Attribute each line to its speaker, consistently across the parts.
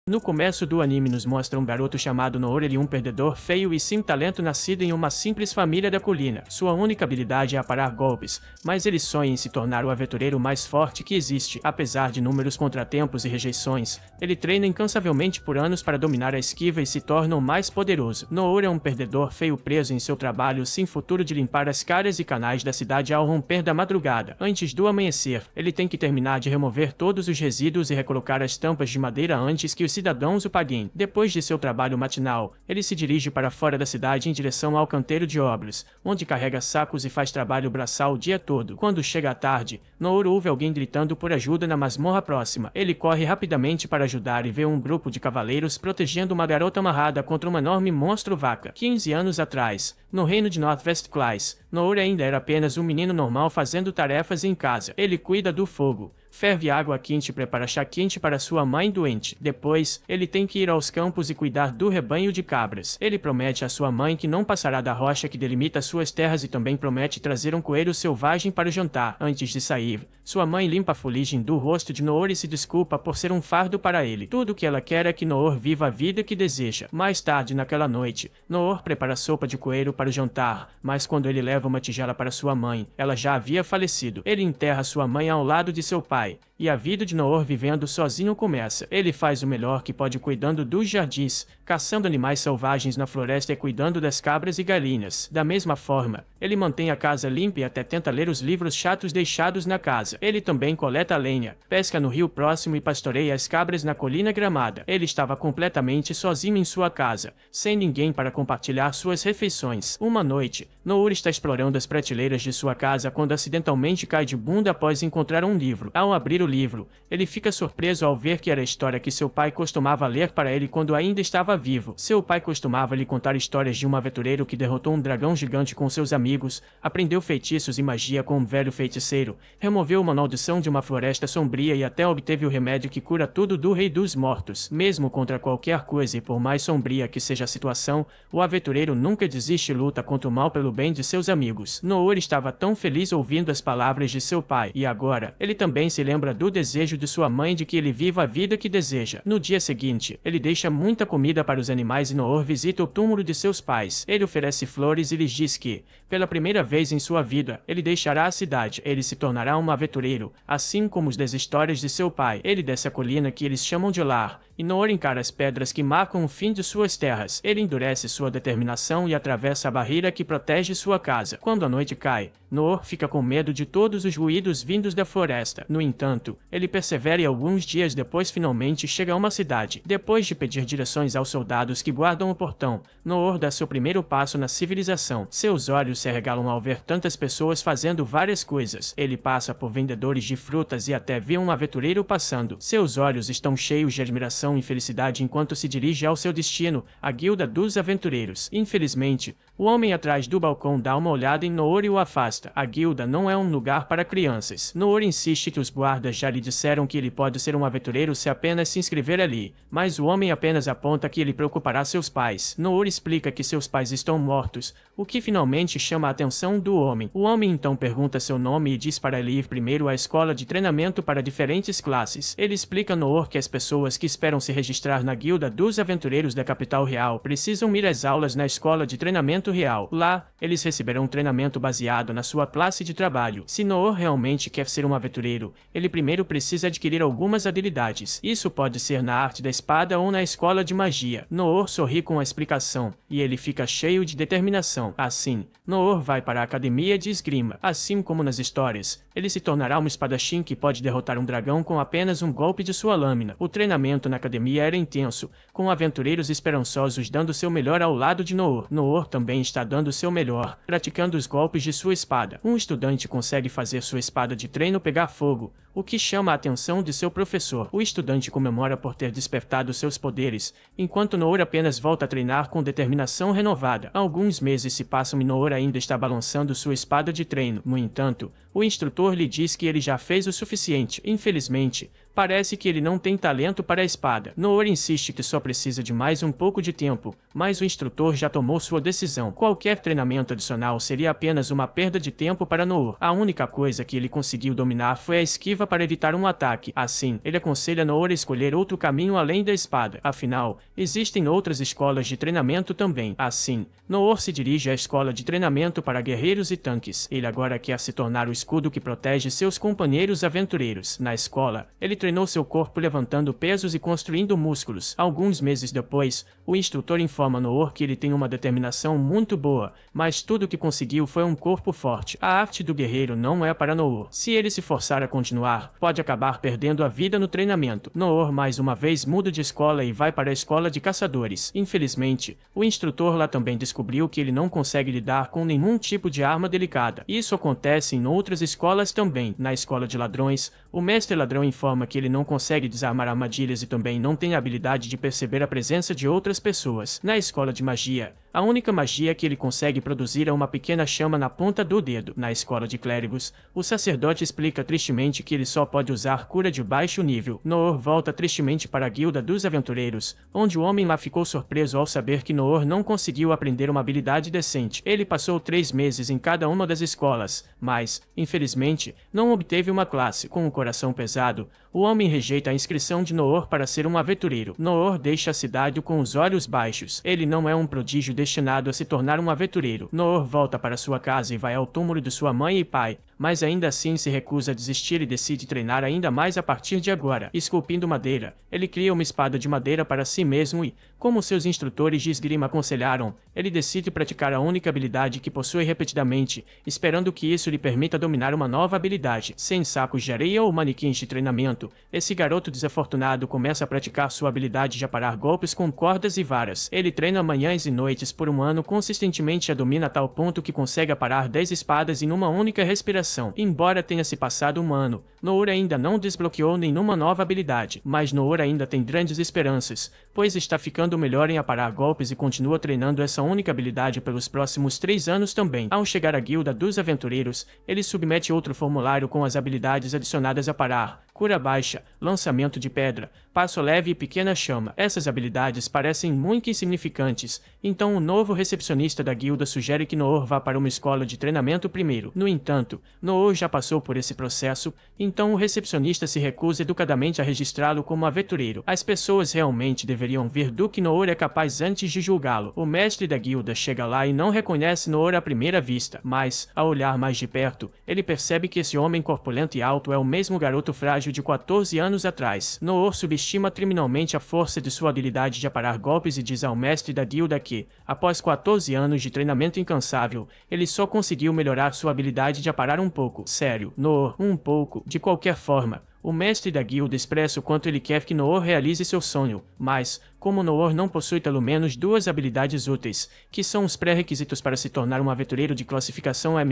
Speaker 1: No começo do anime nos mostra um garoto chamado Noori, ele um perdedor feio e sem talento nascido em uma simples família da colina. Sua única habilidade é aparar golpes, mas ele sonha em se tornar o aventureiro mais forte que existe. Apesar de inúmeros contratempos e rejeições, ele treina incansavelmente por anos para dominar a esquiva e se torna o mais poderoso. Noori é um perdedor feio preso em seu trabalho sem futuro de limpar as calhas e canais da cidade ao romper da madrugada. Antes do amanhecer, ele tem que terminar de remover todos os resíduos e recolocar as tampas de madeira antes que os cidadãos o paguem. Depois de seu trabalho matinal, ele se dirige para fora da cidade em direção ao canteiro de obras, onde carrega sacos e faz trabalho braçal o dia todo. Quando chega a tarde, Noori ouve alguém gritando por ajuda na masmorra próxima. Ele corre rapidamente para ajudar e vê um grupo de cavaleiros protegendo uma garota amarrada contra um enorme monstro vaca. 15 anos atrás, no reino de Northwest Clays, Noori ainda era apenas um menino normal fazendo tarefas em casa. Ele cuida do fogo, ferve água quente e prepara chá quente para sua mãe doente. Depois, ele tem que ir aos campos e cuidar do rebanho de cabras. Ele promete à sua mãe que não passará da rocha que delimita suas terras e também promete trazer um coelho selvagem para o jantar. Antes de sair, sua mãe limpa a fuligem do rosto de Noori e se desculpa por ser um fardo para ele. Tudo o que ela quer é que Noori viva a vida que deseja. Mais tarde naquela noite, Noori prepara sopa de coelho para o jantar, mas quando ele leva uma tigela para sua mãe, ela já havia falecido. Ele enterra sua mãe ao lado de seu pai, e a vida de Noori vivendo sozinho começa. Ele faz o melhor que pode cuidando dos jardins, caçando animais selvagens na floresta e cuidando das cabras e galinhas. Da mesma forma, ele mantém a casa limpa e até tenta ler os livros chatos deixados na casa. Ele também coleta lenha, pesca no rio próximo e pastoreia as cabras na colina gramada. Ele estava completamente sozinho em sua casa, sem ninguém para compartilhar suas refeições. Uma noite, Noori está explorando as prateleiras de sua casa quando acidentalmente cai de bunda após encontrar um livro. Ao abrir o livro, ele fica surpreso ao ver que era a história que seu pai costumava ler para ele quando ainda estava vivo. Seu pai costumava lhe contar histórias de um aventureiro que derrotou um dragão gigante com seus amigos, aprendeu feitiços e magia com um velho feiticeiro, removeu uma maldição de uma floresta sombria e até obteve o remédio que cura tudo do Rei dos Mortos. Mesmo contra qualquer coisa e por mais sombria que seja a situação, o aventureiro nunca desiste e luta contra o mal pelo bem de seus amigos. Noori estava tão feliz ouvindo as palavras de seu pai, e agora, ele também se lembra do desejo de sua mãe de que ele viva a vida que deseja. No dia seguinte, ele deixa muita comida para os animais e Noori visita o túmulo de seus pais. Ele oferece flores e lhes diz que, pela primeira vez em sua vida, ele deixará a cidade. Ele se tornará um aventureiro, assim como os das histórias de seu pai. Ele desce a colina que eles chamam de lar, e Noori encara as pedras que marcam o fim de suas terras. Ele endurece sua determinação e atravessa a barreira que protege sua casa. Quando a noite cai, Noori fica com medo de todos os ruídos vindos da floresta. No entanto, ele persevera e alguns dias depois finalmente chega a uma cidade. Depois de pedir direções aos soldados que guardam o portão, Noori dá seu primeiro passo na civilização. Seus olhos se arregalam ao ver tantas pessoas fazendo várias coisas. Ele passa por vendedores de frutas e até vê um aventureiro passando. Seus olhos estão cheios de admiração e felicidade enquanto se dirige ao seu destino, a Guilda dos Aventureiros. Infelizmente, o homem atrás do balcão dá uma olhada em Noori e o afasta. A guilda não é um lugar para crianças. Noori insiste que os guardas já lhe disseram que ele pode ser um aventureiro se apenas se inscrever ali, mas o homem apenas aponta que ele preocupará seus pais. Noori explica que seus pais estão mortos, o que finalmente chama a atenção do homem. O homem então pergunta seu nome e diz para ele ir primeiro à escola de treinamento para diferentes classes. Ele explica a Noori que as pessoas que esperam se registrar na Guilda dos Aventureiros da capital real precisam ir às aulas na escola de treinamento real. Lá, eles receberão um treinamento baseado na sua classe de trabalho. Se Noori realmente quer ser um aventureiro, ele primeiro precisa adquirir algumas habilidades. Isso pode ser na arte da espada ou na escola de magia. Noori sorri com a explicação, e ele fica cheio de determinação. Assim, Noori vai para a academia de esgrima. Assim como nas histórias, ele se tornará um espadachim que pode derrotar um dragão com apenas um golpe de sua lâmina. O treinamento na academia era intenso, com aventureiros esperançosos dando seu melhor ao lado de Noori. Noori também está dando seu melhor, praticando os golpes de sua espada. Um estudante consegue fazer sua espada de treino pegar fogo, o que chama a atenção de seu professor. O estudante comemora por ter despertado seus poderes, enquanto Noori apenas volta a treinar com determinação renovada. Alguns meses se passam e Noori ainda está balançando sua espada de treino. No entanto, o instrutor lhe diz que ele já fez o suficiente. Infelizmente, Parece que ele não tem talento para a espada. Noor insiste que só precisa de mais um pouco de tempo, mas o instrutor já tomou sua decisão. Qualquer treinamento adicional seria apenas uma perda de tempo para Noor. A única coisa que ele conseguiu dominar foi a esquiva para evitar um ataque. Assim, ele aconselha Noor a escolher outro caminho além da espada. Afinal, existem outras escolas de treinamento também. Assim, Noor se dirige à escola de treinamento para guerreiros e tanques. Ele agora quer se tornar o escudo que protege seus companheiros aventureiros. Na escola, ele treinou seu corpo levantando pesos e construindo músculos. Alguns meses depois, o instrutor informa Noor que ele tem uma determinação muito boa, mas tudo que conseguiu foi um corpo forte. A arte do guerreiro não é para Noor. Se ele se forçar a continuar, pode acabar perdendo a vida no treinamento. Noor mais uma vez muda de escola e vai para a escola de caçadores. Infelizmente, o instrutor lá também descobriu que ele não consegue lidar com nenhum tipo de arma delicada. Isso acontece em outras escolas também. Na escola de ladrões, o mestre ladrão informa que ele não consegue desarmar armadilhas e também não tem a habilidade de perceber a presença de outras pessoas. Na escola de magia, a única magia que ele consegue produzir é uma pequena chama na ponta do dedo. Na escola de clérigos, o sacerdote explica tristemente que ele só pode usar cura de baixo nível. Noor volta tristemente para a guilda dos aventureiros, onde o homem lá ficou surpreso ao saber que Noor não conseguiu aprender uma habilidade decente. Ele passou 3 meses em cada uma das escolas, mas, infelizmente, não obteve uma classe. Com o coração pesado, o homem rejeita a inscrição de Noor para ser um aventureiro. Noor deixa a cidade com os olhos baixos. Ele não é um prodígio destinado a se tornar um aventureiro. Noor volta para sua casa e vai ao túmulo de sua mãe e pai, mas ainda assim se recusa a desistir e decide treinar ainda mais a partir de agora. Esculpindo madeira, ele cria uma espada de madeira para si mesmo e, como seus instrutores de esgrima aconselharam, ele decide praticar a única habilidade que possui repetidamente, esperando que isso lhe permita dominar uma nova habilidade. Sem sacos de areia ou manequins de treinamento, esse garoto desafortunado começa a praticar sua habilidade de aparar golpes com cordas e varas. Ele treina manhãs e noites por um ano consistentemente e a domina a tal ponto que consegue aparar 10 espadas em uma única respiração. Embora tenha se passado um ano, Noor ainda não desbloqueou nenhuma nova habilidade, mas Noor ainda tem grandes esperanças, pois está ficando melhor em aparar golpes e continua treinando essa única habilidade pelos próximos 3 anos também. Ao chegar à guilda dos aventureiros, ele submete outro formulário com as habilidades adicionadas a parar, cura baixa, lançamento de pedra, passo leve e pequena chama. Essas habilidades parecem muito insignificantes, então o novo recepcionista da guilda sugere que Noor vá para uma escola de treinamento primeiro. No entanto, Noor já passou por esse processo, então o recepcionista se recusa educadamente a registrá-lo como aventureiro. As pessoas realmente deveriam ver do que Noor é capaz antes de julgá-lo. O mestre da guilda chega lá e não reconhece Noor à primeira vista, mas, ao olhar mais de perto, ele percebe que esse homem corpulento e alto é o mesmo garoto frágil de 14 anos atrás. Noor subestima criminalmente a força de sua habilidade de aparar golpes e diz ao mestre da guilda que, após 14 anos de treinamento incansável, ele só conseguiu melhorar sua habilidade de aparar um pouco. Sério, Noor, um pouco. De qualquer forma, o mestre da guilda expressa o quanto ele quer que Noor realize seu sonho, mas, como Noor não possui pelo menos 2 habilidades úteis, que são os pré-requisitos para se tornar um aventureiro de classificação E-,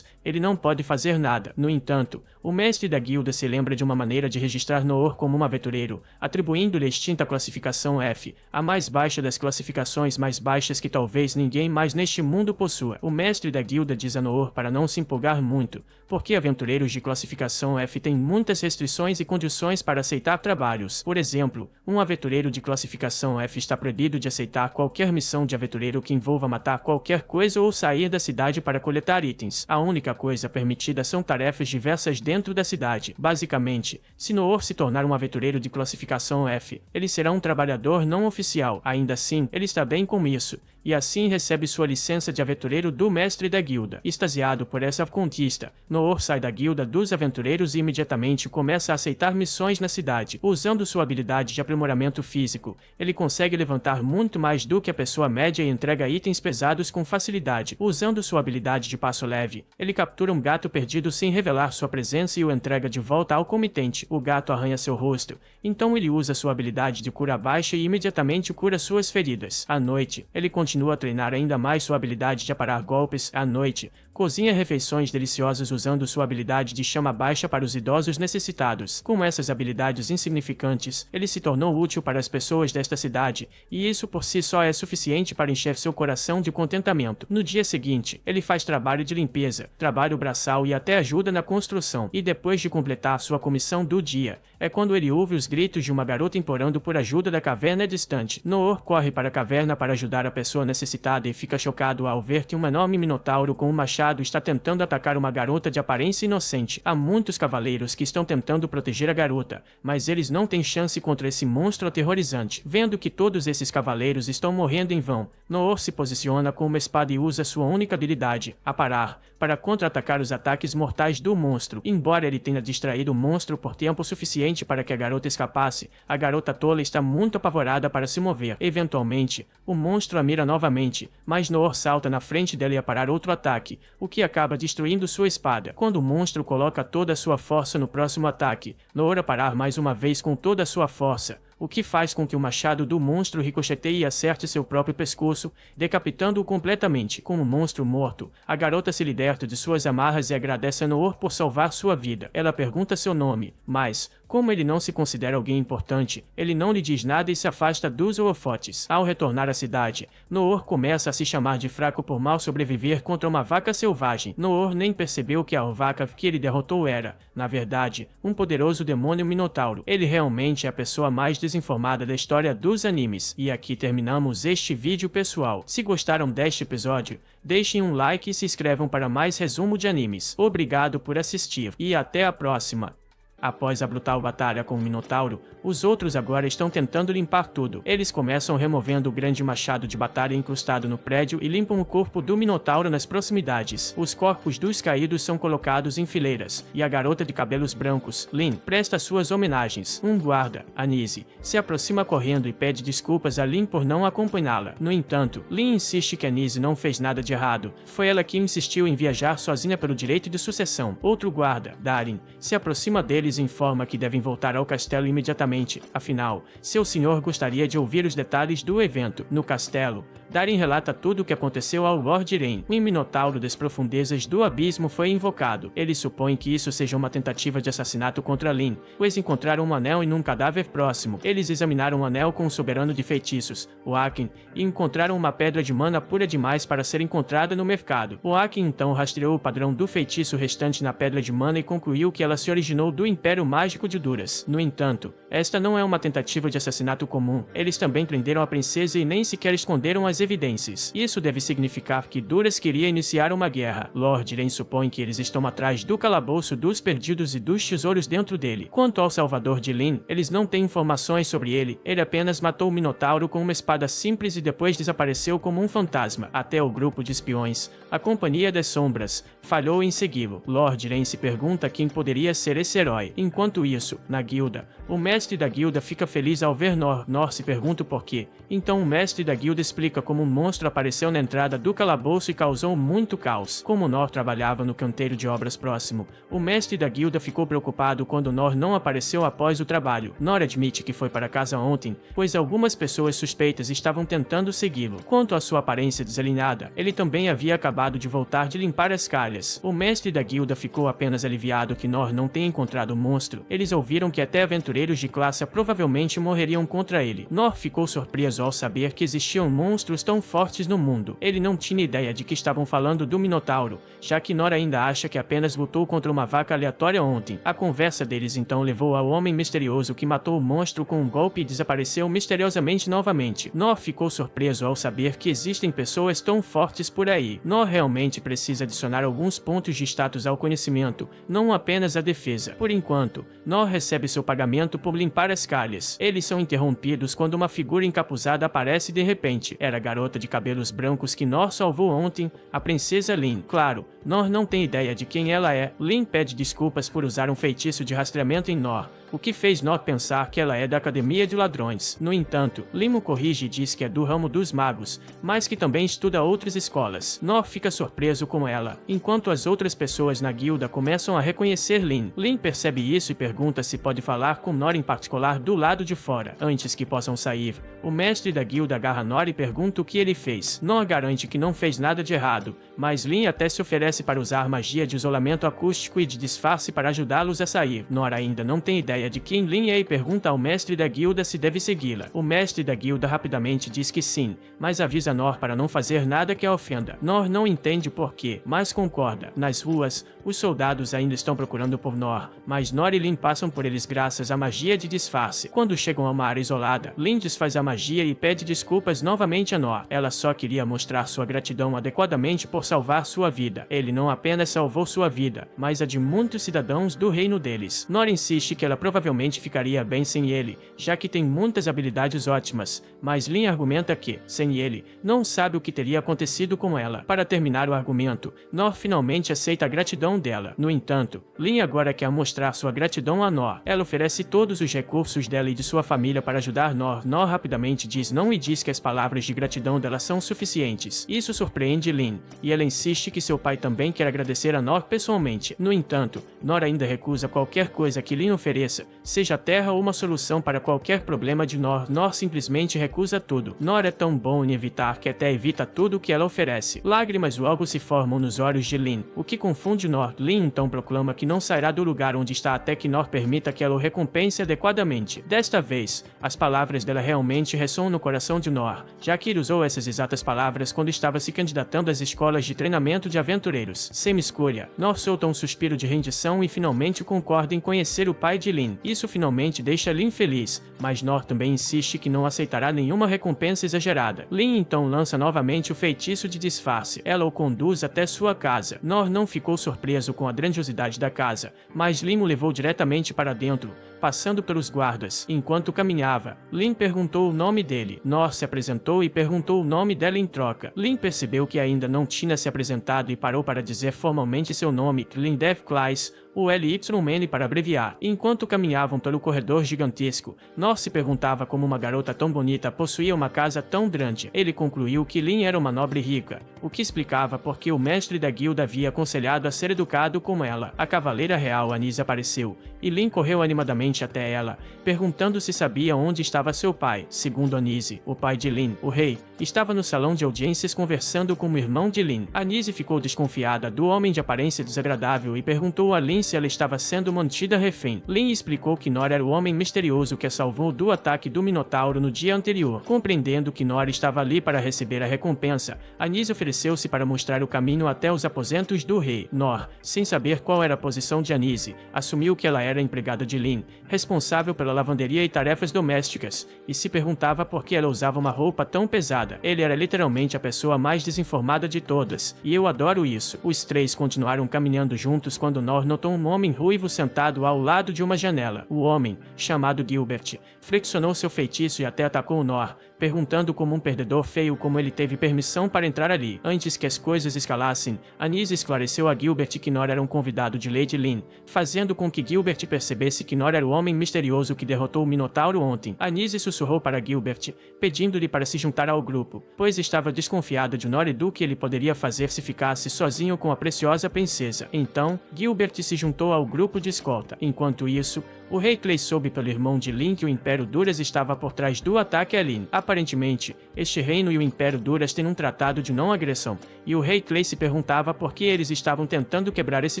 Speaker 1: ele não pode fazer nada. No entanto, o mestre da guilda se lembra de uma maneira de registrar Noor como um aventureiro, atribuindo-lhe a extinta classificação F, a mais baixa das classificações mais baixas que talvez ninguém mais neste mundo possua. O mestre da guilda diz a Noor para não se empolgar muito, porque aventureiros de classificação F têm muitas restrições e condições para aceitar trabalhos. Por exemplo, um aventureiro de classificação F está proibido de aceitar qualquer missão de aventureiro que envolva matar qualquer coisa ou sair da cidade para coletar itens. A única coisa permitida são tarefas diversas dentro da cidade. Basicamente, se Noor se tornar um aventureiro de classificação F, ele será um trabalhador não oficial. Ainda assim, ele está bem com isso, e assim recebe sua licença de aventureiro do mestre da guilda. Extasiado por essa conquista, Noor sai da guilda dos aventureiros e imediatamente começa a aceitar missões na cidade. Usando sua habilidade de aprimoramento físico, ele consegue levantar muito mais do que a pessoa média e entrega itens pesados com facilidade. Usando sua habilidade de passo leve, ele captura um gato perdido sem revelar sua presença e o entrega de volta ao comitente. O gato arranha seu rosto, então ele usa sua habilidade de cura baixa e imediatamente cura suas feridas. À noite, ele continua a treinar ainda mais sua habilidade de aparar golpes. À noite, cozinha refeições deliciosas usando sua habilidade de chama baixa para os idosos necessitados. Com essas habilidades insignificantes, ele se tornou útil para as pessoas desta cidade, e isso por si só é suficiente para encher seu coração de contentamento. No dia seguinte, ele faz trabalho de limpeza, trabalho braçal e até ajuda na construção. E depois de completar sua comissão do dia, é quando ele ouve os gritos de uma garota implorando por ajuda da caverna distante. Noor corre para a caverna para ajudar a pessoa necessitada e fica chocado ao ver que um enorme minotauro com um machado está tentando atacar uma garota de aparência inocente. Há muitos cavaleiros que estão tentando proteger a garota, mas eles não têm chance contra esse monstro aterrorizante. Vendo que todos esses cavaleiros estão morrendo em vão, Noor se posiciona com uma espada e usa sua única habilidade, aparar, para contra-atacar os ataques mortais do monstro. Embora ele tenha distraído o monstro por tempo suficiente para que a garota escapasse, a garota tola está muito apavorada para se mover. Eventualmente, o monstro a mira novamente, mas Noor salta na frente dela e aparar outro ataque, o que acaba destruindo sua espada. Quando o monstro coloca toda a sua força no próximo ataque, Noor aparar mais uma vez com toda a sua força, o que faz com que o machado do monstro ricocheteie e acerte seu próprio pescoço, decapitando-o completamente. Com o monstro morto, a garota se liberta de suas amarras e agradece a Noor por salvar sua vida. Ela pergunta seu nome, mas, como ele não se considera alguém importante, ele não lhe diz nada e se afasta dos holofotes. Ao retornar à cidade, Noor começa a se chamar de fraco por mal sobreviver contra uma vaca selvagem. Noor nem percebeu que a vaca que ele derrotou era, na verdade, um poderoso demônio minotauro. Ele realmente é a pessoa mais desinformada da história dos animes. E aqui terminamos este vídeo, pessoal. Se gostaram deste episódio, deixem um like e se inscrevam para mais resumo de animes. Obrigado por assistir e até a próxima. Após a brutal batalha com o Minotauro, os outros agora estão tentando limpar tudo. Eles começam removendo o grande machado de batalha incrustado no prédio e limpam o corpo do Minotauro nas proximidades. Os corpos dos caídos são colocados em fileiras, e a garota de cabelos brancos, Lin, presta suas homenagens. Um guarda, Anise, se aproxima correndo e pede desculpas a Lin por não acompanhá-la. No entanto, Lin insiste que Anise não fez nada de errado. Foi ela que insistiu em viajar sozinha pelo direito de sucessão. Outro guarda, Darin, se aproxima dele e informa que devem voltar ao castelo imediatamente, afinal, seu senhor gostaria de ouvir os detalhes do evento. No castelo, Darin relata tudo o que aconteceu ao Lord Rain. Um minotauro das profundezas do abismo foi invocado. Ele supõe que isso seja uma tentativa de assassinato contra Lin, pois encontraram um anel em um cadáver próximo. Eles examinaram o anel com o soberano de feitiços, o Akin, e encontraram uma pedra de mana pura demais para ser encontrada no mercado. O Akin então rastreou o padrão do feitiço restante na pedra de mana e concluiu que ela se originou do Império Mágico de Duras. No entanto, esta não é uma tentativa de assassinato comum. Eles também prenderam a princesa e nem sequer esconderam as evidências. Isso deve significar que Duras queria iniciar uma guerra. Lord Rain supõe que eles estão atrás do calabouço dos perdidos e dos tesouros dentro dele. Quanto ao salvador de Lin, eles não têm informações sobre ele. Ele apenas matou o Minotauro com uma espada simples e depois desapareceu como um fantasma. Até o grupo de espiões, a Companhia das Sombras, falhou em segui-lo. Lord Rain se pergunta quem poderia ser esse herói. Enquanto isso, na guilda, o mestre da guilda fica feliz ao ver Nor. Nor se pergunta o porquê. Então o mestre da guilda explica como um monstro apareceu na entrada do calabouço e causou muito caos. Como Nor trabalhava no canteiro de obras próximo, o mestre da guilda ficou preocupado quando Nor não apareceu após o trabalho. Nor admite que foi para casa ontem, pois algumas pessoas suspeitas estavam tentando segui-lo. Quanto à sua aparência desalinhada, ele também havia acabado de voltar de limpar as calhas. O mestre da guilda ficou apenas aliviado que Nor não tenha encontrado o monstro. Eles ouviram que até aventureiros de classe provavelmente morreriam contra ele. Nor ficou surpreso ao saber que existiam monstros tão fortes no mundo. Ele não tinha ideia de que estavam falando do Minotauro, já que Nor ainda acha que apenas lutou contra uma vaca aleatória ontem. A conversa deles então levou ao homem misterioso que matou o monstro com um golpe e desapareceu misteriosamente novamente. Nor ficou surpreso ao saber que existem pessoas tão fortes por aí. Nor realmente precisa adicionar alguns pontos de status ao conhecimento, não apenas a defesa. Por enquanto, Nor recebe seu pagamento por limpar as calhas. Eles são interrompidos quando uma figura encapuzada aparece de repente. Era a garota de cabelos brancos que Nor salvou ontem, a princesa Lin. Claro, Nor não tem ideia de quem ela é. Lin pede desculpas por usar um feitiço de rastreamento em Nor, o que fez Nor pensar que ela é da Academia de Ladrões. No entanto, Lin o corrige e diz que é do ramo dos magos, mas que também estuda outras escolas. Nor fica surpreso com ela, enquanto as outras pessoas na guilda começam a reconhecer Lin. Lin percebe isso e pergunta se pode falar com Nor em particular do lado de fora, antes que possam sair. O mestre da guilda agarra Nor e pergunta o que ele fez. Nor garante que não fez nada de errado, mas Lin até se oferece para usar magia de isolamento acústico e de disfarce para ajudá-los a sair. Nor ainda não tem ideia de quem Lin é e pergunta ao mestre da guilda se deve segui-la. O mestre da guilda rapidamente diz que sim, mas avisa Nor para não fazer nada que a ofenda. Nor não entende por quê, mas concorda. Nas ruas, os soldados ainda estão procurando por Nor, mas Nor e Lin passam por eles graças à magia de disfarce. Quando chegam a uma área isolada, Lin desfaz a magia e pede desculpas novamente a Nor. Ela só queria mostrar sua gratidão adequadamente por salvar sua vida. Ele não apenas salvou sua vida, mas a de muitos cidadãos do reino deles. Nor insiste que ela provavelmente ficaria bem sem ele, já que tem muitas habilidades ótimas, mas Lin argumenta que, sem ele, não sabe o que teria acontecido com ela. Para terminar o argumento, Nor finalmente aceita a gratidão dela. No entanto, Lin agora quer mostrar sua gratidão a Nor. Ela oferece todos os recursos dela e de sua família para ajudar Nor. Nor rapidamente diz não e diz que as palavras de gratidão dela são suficientes. Isso surpreende Lin, e ela insiste que seu pai também quer agradecer a Nor pessoalmente. No entanto, Nor ainda recusa qualquer coisa que Lin ofereça, seja a terra ou uma solução para qualquer problema de Nor. Nor simplesmente recusa tudo. Nor é tão bom em evitar que até evita tudo o que ela oferece. Lágrimas logo se formam nos olhos de Lin, o que confunde Nor. Lin então proclama que não sairá do lugar onde está até que Nor permita que ela o recompense adequadamente. Desta vez, as palavras dela realmente ressoam no coração de Nor, já que ele usou essas exatas palavras quando estava se candidatando às escolas de treinamento de aventureiros. Sem escolha, Nor solta um suspiro de rendição e finalmente concorda em conhecer o pai de Lin. Isso finalmente deixa Lin feliz, mas Nor também insiste que não aceitará nenhuma recompensa exagerada. Lin então lança novamente o feitiço de disfarce. Ela o conduz até sua casa. Nor não ficou surpreso com a grandiosidade da casa, mas Lin o levou diretamente para dentro, passando pelos guardas. Enquanto caminhava, Lin perguntou o nome dele. Nor se apresentou e perguntou o nome dela em troca. Lin percebeu que ainda não tinha se apresentado e parou para dizer formalmente seu nome, Lindev Claes, o LYN para abreviar. Enquanto caminhavam pelo corredor gigantesco, Nor se perguntava como uma garota tão bonita possuía uma casa tão grande. Ele concluiu que Lin era uma nobre rica, o que explicava porque o mestre da guilda havia aconselhado a ser educado como ela. A cavaleira real Anise apareceu, e Lin correu animadamente até ela, perguntando se sabia onde estava seu pai. Segundo Anise, o pai de Lin, o rei, estava no salão de audiências conversando com o irmão de Lin. Anise ficou desconfiada do homem de aparência desagradável e perguntou a Lin se ela estava sendo mantida refém. Lin explicou que Nor era o homem misterioso que a salvou do ataque do Minotauro no dia anterior. Compreendendo que Nor estava ali para receber a recompensa, Anise ofereceu-se para mostrar o caminho até os aposentos do rei. Nor, sem saber qual era a posição de Anise, assumiu que ela era empregada de Lin, responsável pela lavanderia e tarefas domésticas, e se perguntava por que ela usava uma roupa tão pesada. Ele era literalmente a pessoa mais desinformada de todas, e eu adoro isso. Os três continuaram caminhando juntos quando Nor notou um homem ruivo sentado ao lado de uma janela. O homem, chamado Gilbert, flexionou seu feitiço e até atacou Nor, perguntando como um perdedor feio como ele teve permissão para entrar ali. Antes que as coisas escalassem, Anise esclareceu a Gilbert que Nor era um convidado de Lady Lin, fazendo com que Gilbert percebesse que Nor era o homem misterioso que derrotou o Minotauro ontem. Anise sussurrou para Gilbert, pedindo-lhe para se juntar ao grupo, pois estava desconfiada de Nor e do que ele poderia fazer se ficasse sozinho com a preciosa princesa. Então, Gilbert se juntou ao grupo de escolta. Enquanto isso, o rei Clay soube pelo irmão de Lin que o Império Duras estava por trás do ataque a Lin. Aparentemente, este reino e o Império Duras têm um tratado de não agressão, e o rei Clay se perguntava por que eles estavam tentando quebrar esse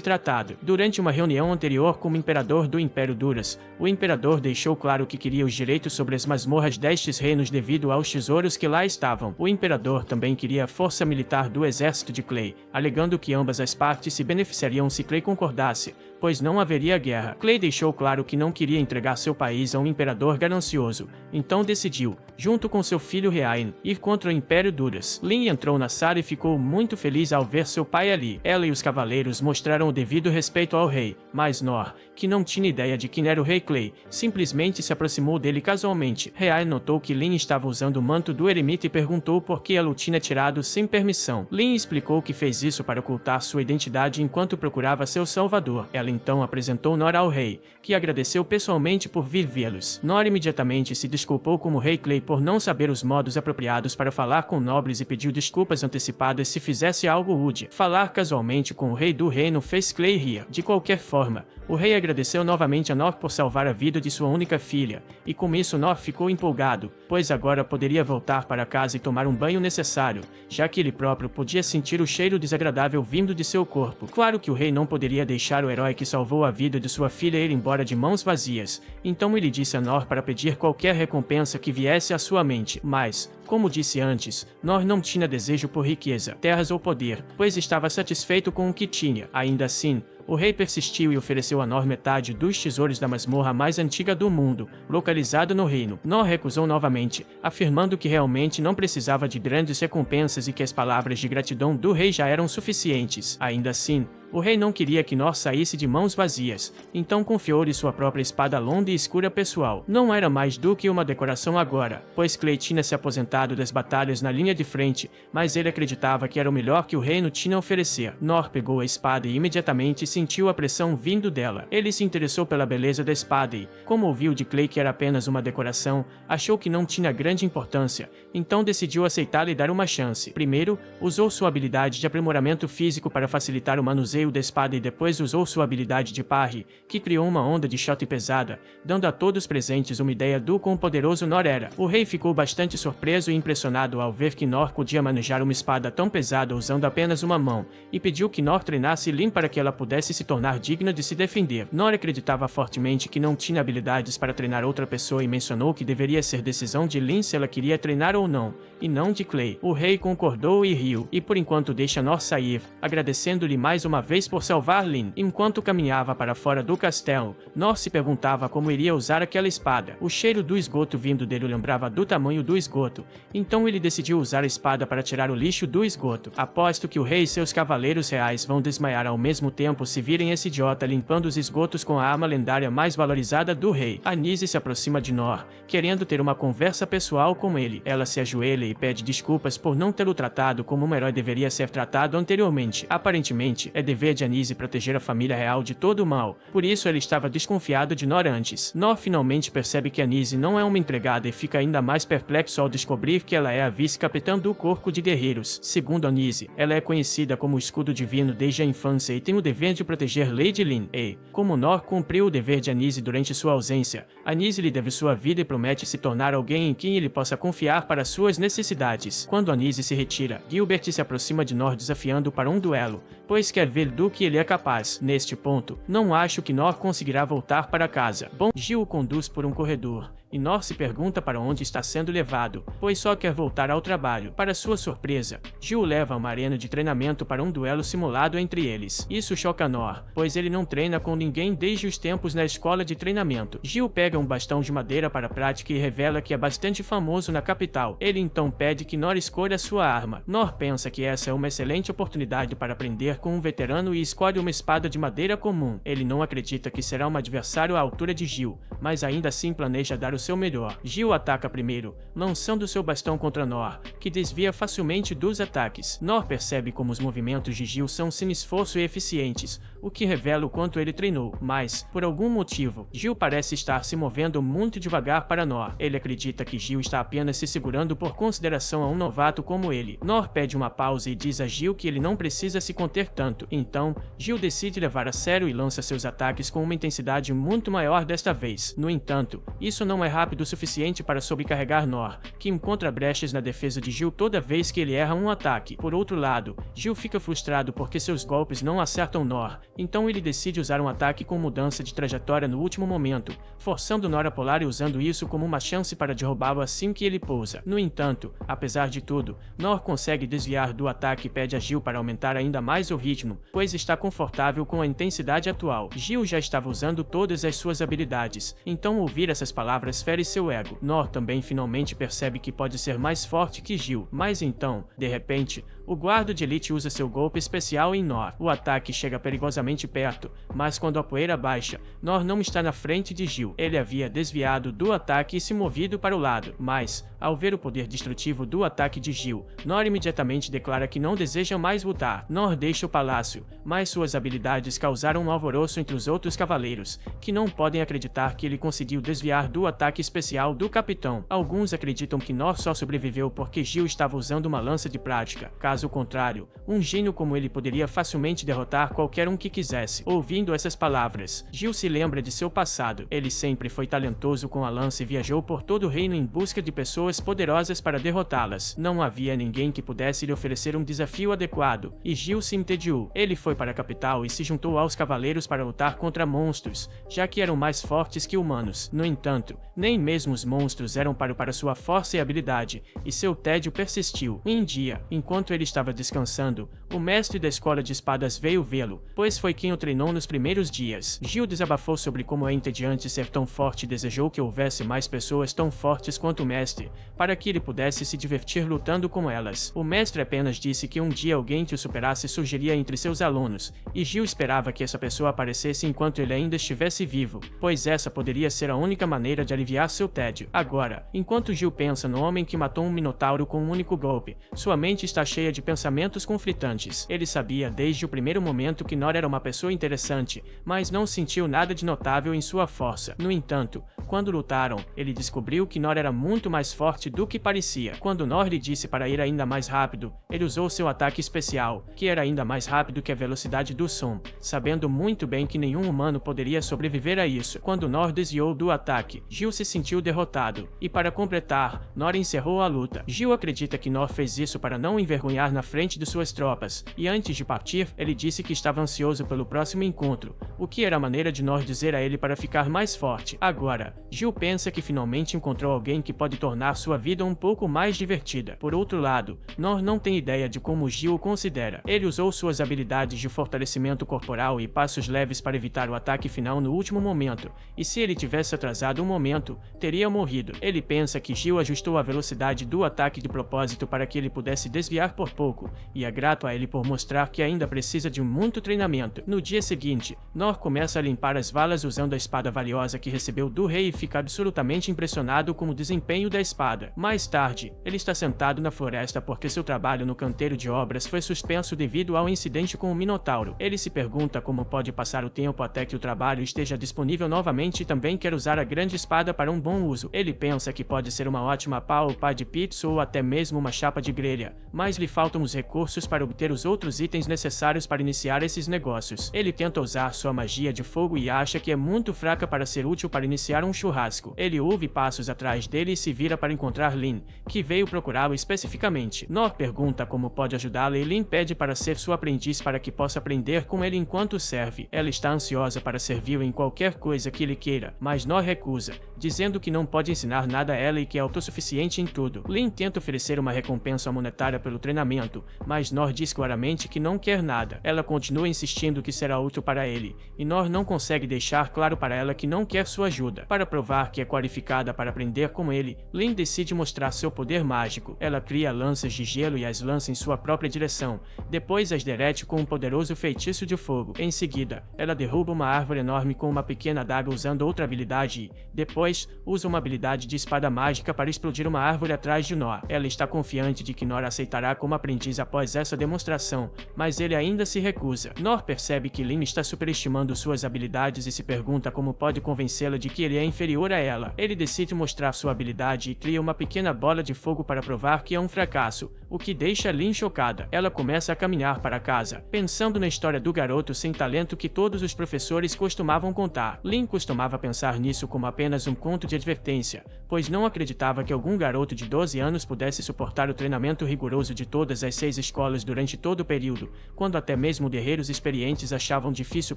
Speaker 1: tratado. Durante uma reunião anterior com o imperador do Império Duras, o imperador deixou claro que queria os direitos sobre as masmorras destes reinos devido aos tesouros que lá estavam. O imperador também queria a força militar do exército de Clay, alegando que ambas as partes se beneficiariam se Clay concordasse, pois não haveria guerra. Clay deixou claro que não queria entregar seu país a um imperador ganancioso, então decidiu, junto com seu filho Ryain, ir contra o Império Duras. Lin entrou na sala e ficou muito feliz ao ver seu pai ali. Ela e os cavaleiros mostraram o devido respeito ao rei, mas Nor, que não tinha ideia de quem era o rei rei Clay simplesmente se aproximou dele casualmente. Rei notou que Lin estava usando o manto do eremita e perguntou por que ela o tinha tirado sem permissão. Lin explicou que fez isso para ocultar sua identidade enquanto procurava seu salvador. Ela então apresentou Nor ao rei, que agradeceu pessoalmente por vir vê-los. Nor imediatamente se desculpou como rei Clay por não saber os modos apropriados para falar com nobres e pediu desculpas antecipadas se fizesse algo rude. Falar casualmente com o rei do reino fez Clay rir. De qualquer forma, o rei agradeceu novamente a Nor por salvar a vida de sua única filha, e com isso Nor ficou empolgado, pois agora poderia voltar para casa e tomar um banho necessário, já que ele próprio podia sentir o cheiro desagradável vindo de seu corpo. Claro que o rei não poderia deixar o herói que salvou a vida de sua filha ir embora de mãos vazias, então ele disse a Nor para pedir qualquer recompensa que viesse à sua mente, mas, como disse antes, Nor não tinha desejo por riqueza, terras ou poder, pois estava satisfeito com o que tinha. Ainda assim, o rei persistiu e ofereceu a Nor metade dos tesouros da masmorra mais antiga do mundo, localizada no reino. Nor recusou novamente, afirmando que realmente não precisava de grandes recompensas e que as palavras de gratidão do rei já eram suficientes. Ainda assim, o rei não queria que Nor saísse de mãos vazias, então confiou-lhe sua própria espada longa e escura pessoal. Não era mais do que uma decoração agora, pois Clay tinha se aposentado das batalhas na linha de frente, mas ele acreditava que era o melhor que o reino tinha a oferecer. Nor pegou a espada e imediatamente sentiu a pressão vindo dela. Ele se interessou pela beleza da espada e, como ouviu de Clay que era apenas uma decoração, achou que não tinha grande importância, então decidiu aceitá-la e dar uma chance. Primeiro, usou sua habilidade de aprimoramento físico para facilitar o manuseio da espada e depois usou sua habilidade de parry, que criou uma onda de shot pesada, dando a todos presentes uma ideia do quão poderoso Nor era. O rei ficou bastante surpreso e impressionado ao ver que Nor podia manejar uma espada tão pesada usando apenas uma mão, e pediu que Nor treinasse Lin para que ela pudesse se tornar digna de se defender. Nor acreditava fortemente que não tinha habilidades para treinar outra pessoa e mencionou que deveria ser decisão de Lin se ela queria treinar ou não, e não de Clay. O rei concordou e riu, e por enquanto deixa Nor sair, agradecendo-lhe mais uma vez por salvar Lin. Enquanto caminhava para fora do castelo, Nor se perguntava como iria usar aquela espada. O cheiro do esgoto vindo dele o lembrava do tamanho do esgoto, então ele decidiu usar a espada para tirar o lixo do esgoto. Aposto que o rei e seus cavaleiros reais vão desmaiar ao mesmo tempo se virem esse idiota limpando os esgotos com a arma lendária mais valorizada do rei. Anise se aproxima de Nor, querendo ter uma conversa pessoal com ele. Ela se ajoelha e pede desculpas por não tê-lo tratado como um herói deveria ser tratado anteriormente. Aparentemente, é dever de Anise proteger a família real de todo o mal, por isso ele estava desconfiado de Nor antes. Nor finalmente percebe que Anise não é uma empregada e fica ainda mais perplexo ao descobrir que ela é a vice-capitã do corpo de guerreiros. Segundo Anise, ela é conhecida como o escudo divino desde a infância e tem o dever de proteger Lady Lin. E, como Nor cumpriu o dever de Anise durante sua ausência, Anise lhe deve sua vida e promete se tornar alguém em quem ele possa confiar para suas necessidades. Quando Anise se retira, Gilbert se aproxima de Nor desafiando para um duelo, pois quer ver do que ele é capaz. Neste ponto, não acho que Nor conseguirá voltar para casa. Bom, Gil o conduz por um corredor, e Nor se pergunta para onde está sendo levado, pois só quer voltar ao trabalho. Para sua surpresa, Gil o leva a uma arena de treinamento para um duelo simulado entre eles. Isso choca Nor, pois ele não treina com ninguém desde os tempos na escola de treinamento. Gil pega um bastão de madeira para a prática e revela que é bastante famoso na capital. Ele então pede que Nor escolha sua arma. Nor pensa que essa é uma excelente oportunidade para aprender com um veterano e escolhe uma espada de madeira comum. Ele não acredita que será um adversário à altura de Gil, mas ainda assim planeja dar o seu melhor. Gil ataca primeiro, lançando seu bastão contra Nor, que desvia facilmente dos ataques. Nor percebe como os movimentos de Gil são sem esforço e eficientes, o que revela o quanto ele treinou, mas, por algum motivo, Gil parece estar se movendo muito devagar para Nor. Ele acredita que Gil está apenas se segurando por consideração a um novato como ele. Nor pede uma pausa e diz a Gil que ele não precisa se conter tanto. Então, Gil decide levar a sério e lança seus ataques com uma intensidade muito maior desta vez. No entanto, isso não é rápido o suficiente para sobrecarregar Nor, que encontra brechas na defesa de Gil toda vez que ele erra um ataque. Por outro lado, Gil fica frustrado porque seus golpes não acertam Nor, então ele decide usar um ataque com mudança de trajetória no último momento, forçando Nor a pular e usando isso como uma chance para derrubá-lo assim que ele pousa. No entanto, apesar de tudo, Nor consegue desviar do ataque e pede a Gil para aumentar ainda mais o ritmo, pois está confortável com a intensidade atual. Gil já estava usando todas as suas habilidades, então ouvir essas palavras fere seu ego. Nor também finalmente percebe que pode ser mais forte que Gil, mas então, de repente, o guarda de elite usa seu golpe especial em Nor. O ataque chega perigosamente relativamente perto, mas quando a poeira baixa, Nor não está na frente de Gil. Ele havia desviado do ataque e se movido para o lado, mas, ao ver o poder destrutivo do ataque de Gil, Nor imediatamente declara que não deseja mais lutar. Nor deixa o palácio, mas suas habilidades causaram um alvoroço entre os outros cavaleiros, que não podem acreditar que ele conseguiu desviar do ataque especial do capitão. Alguns acreditam que Nor só sobreviveu porque Gil estava usando uma lança de prática. Caso contrário, um gênio como ele poderia facilmente derrotar qualquer um que quisesse. Ouvindo essas palavras, Gil se lembra de seu passado. Ele sempre foi talentoso com a lança e viajou por todo o reino em busca de pessoas poderosas para derrotá-las. Não havia ninguém que pudesse lhe oferecer um desafio adequado, e Gil se entediou. Ele foi para a capital e se juntou aos cavaleiros para lutar contra monstros, já que eram mais fortes que humanos. No entanto, nem mesmo os monstros eram para sua força e habilidade, e seu tédio persistiu. Um dia, enquanto ele estava descansando, o mestre da escola de espadas veio vê-lo, pois foi quem o treinou nos primeiros dias. Gil desabafou sobre como é entediante ser tão forte e desejou que houvesse mais pessoas tão fortes quanto o mestre, para que ele pudesse se divertir lutando com elas. O mestre apenas disse que um dia alguém que o superasse surgiria entre seus alunos, e Gil esperava que essa pessoa aparecesse enquanto ele ainda estivesse vivo, pois essa poderia ser a única maneira de aliviar seu tédio. Agora, enquanto Gil pensa no homem que matou um minotauro com um único golpe, sua mente está cheia de pensamentos conflitantes. Ele sabia desde o primeiro momento que Nor era uma pessoa interessante, mas não sentiu nada de notável em sua força. No entanto, quando lutaram, ele descobriu que Nor era muito mais forte do que parecia. Quando Nor lhe disse para ir ainda mais rápido, ele usou seu ataque especial, que era ainda mais rápido que a velocidade do som, sabendo muito bem que nenhum humano poderia sobreviver a isso. Quando Nor desviou do ataque, Gil se sentiu derrotado, e para completar, Nor encerrou a luta. Gil acredita que Nor fez isso para não envergonhar na frente de suas tropas, e antes de partir, ele disse que estava ansioso pelo próximo encontro, o que era a maneira de Nor dizer a ele para ficar mais forte. Agora, Gil pensa que finalmente encontrou alguém que pode tornar sua vida um pouco mais divertida. Por outro lado, Nor não tem ideia de como Gil o considera. Ele usou suas habilidades de fortalecimento corporal e passos leves para evitar o ataque final no último momento, e se ele tivesse atrasado um momento, teria morrido. Ele pensa que Gil ajustou a velocidade do ataque de propósito para que ele pudesse desviar por pouco, e é grato a ele por mostrar que ainda precisa de muito treinamento. No dia seguinte, Nor começa a limpar as valas usando a espada valiosa que recebeu do rei e fica absolutamente impressionado com o desempenho da espada. Mais tarde, ele está sentado na floresta porque seu trabalho no canteiro de obras foi suspenso devido ao incidente com o Minotauro. Ele se pergunta como pode passar o tempo até que o trabalho esteja disponível novamente e também quer usar a grande espada para um bom uso. Ele pensa que pode ser uma ótima pá ou pá de pizza ou até mesmo uma chapa de grelha, mas lhe faltam os recursos para obter os outros itens necessários para iniciar esses negócios. Ele tenta usar sua magia de fogo e acha que é muito fraca para ser útil para iniciar um churrasco. Ele ouve passos atrás dele e se vira para encontrar Lin, que veio procurá-lo especificamente. Nor pergunta como pode ajudá-la e Lin pede para ser sua aprendiz para que possa aprender com ele enquanto serve. Ela está ansiosa para servi-lo em qualquer coisa que ele queira, mas Nor recusa, dizendo que não pode ensinar nada a ela e que é autossuficiente em tudo. Lin tenta oferecer uma recompensa monetária pelo treinamento, mas Nor diz claramente que não quer nada. Ela continua insistindo que será útil para ele, e Nor não consegue deixar claro para ela que não quer sua ajuda. Para provar que é qualificada para aprender como ele, Lin decide mostrar seu poder mágico. Ela cria lanças de gelo e as lança em sua própria direção, depois as derrete com um poderoso feitiço de fogo. Em seguida, ela derruba uma árvore enorme com uma pequena adaga usando outra habilidade e, depois, usa uma habilidade de espada mágica para explodir uma árvore atrás de Nor. Ela está confiante de que Nor aceitará como aprendiz após essa demonstração, mas ele ainda se recusa. Nor percebe que Lin está superestimando suas habilidades e se pergunta como pode convencê-la de que ele é inferior a ela. Ele decide mostrar sua habilidade e cria uma pequena bola de fogo para provar que é um fracasso, o que deixa Lin chocada. Ela começa a caminhar para casa, pensando na história do garoto sem talento que todos os professores costumavam contar. Lin costumava pensar nisso como apenas um conto de advertência, pois não acreditava que algum garoto de 12 anos pudesse suportar o treinamento rigoroso de todas as 6 escolas durante todo o período, quando até mesmo guerreiros experientes achavam difícil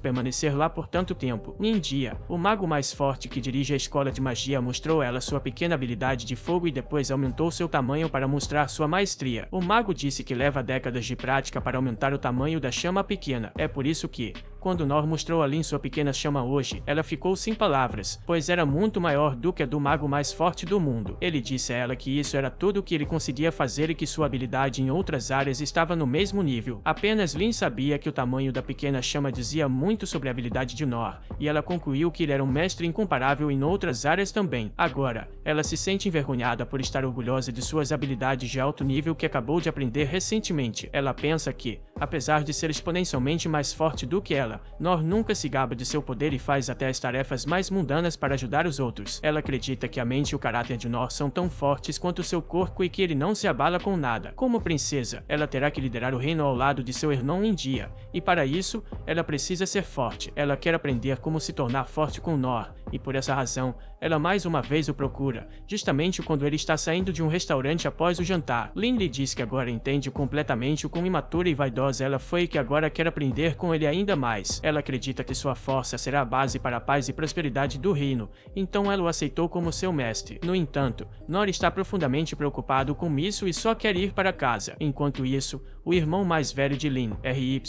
Speaker 1: permanecer lá por tanto tempo. Um dia, o mago mais forte que dirige a escola de magia mostrou a ela sua pequena habilidade de fogo e depois aumentou seu tamanho para mostrar sua maestria. O mago disse que leva décadas de prática para aumentar o tamanho da chama pequena. É por isso que, Quando Nor mostrou a Lin sua pequena chama hoje, ela ficou sem palavras, pois era muito maior do que a do mago mais forte do mundo. Ele disse a ela que isso era tudo o que ele conseguia fazer e que sua habilidade em outras áreas estava no mesmo nível. Apenas Lin sabia que o tamanho da pequena chama dizia muito sobre a habilidade de Nor, e ela concluiu que ele era um mestre incomparável em outras áreas também. Agora, ela se sente envergonhada por estar orgulhosa de suas habilidades de alto nível que acabou de aprender recentemente. Ela pensa que, apesar de ser exponencialmente mais forte do que ela, Nor nunca se gaba de seu poder e faz até as tarefas mais mundanas para ajudar os outros. Ela acredita que a mente e o caráter de Nor são tão fortes quanto seu corpo e que ele não se abala com nada. Como princesa, ela terá que liderar o reino ao lado de seu irmão em dia, e para isso, ela precisa ser forte. Ela quer aprender como se tornar forte com Nor, e por essa razão, ela mais uma vez o procura, justamente quando ele está saindo de um restaurante após o jantar. Lin lhe diz que agora entende completamente o quão imatura e vaidosa ela foi e que agora quer aprender com ele ainda mais. Ela acredita que sua força será a base para a paz e prosperidade do reino, então ela o aceitou como seu mestre. No entanto, Nor está profundamente preocupado com isso e só quer ir para casa. Enquanto isso, o irmão mais velho de Lin, RY,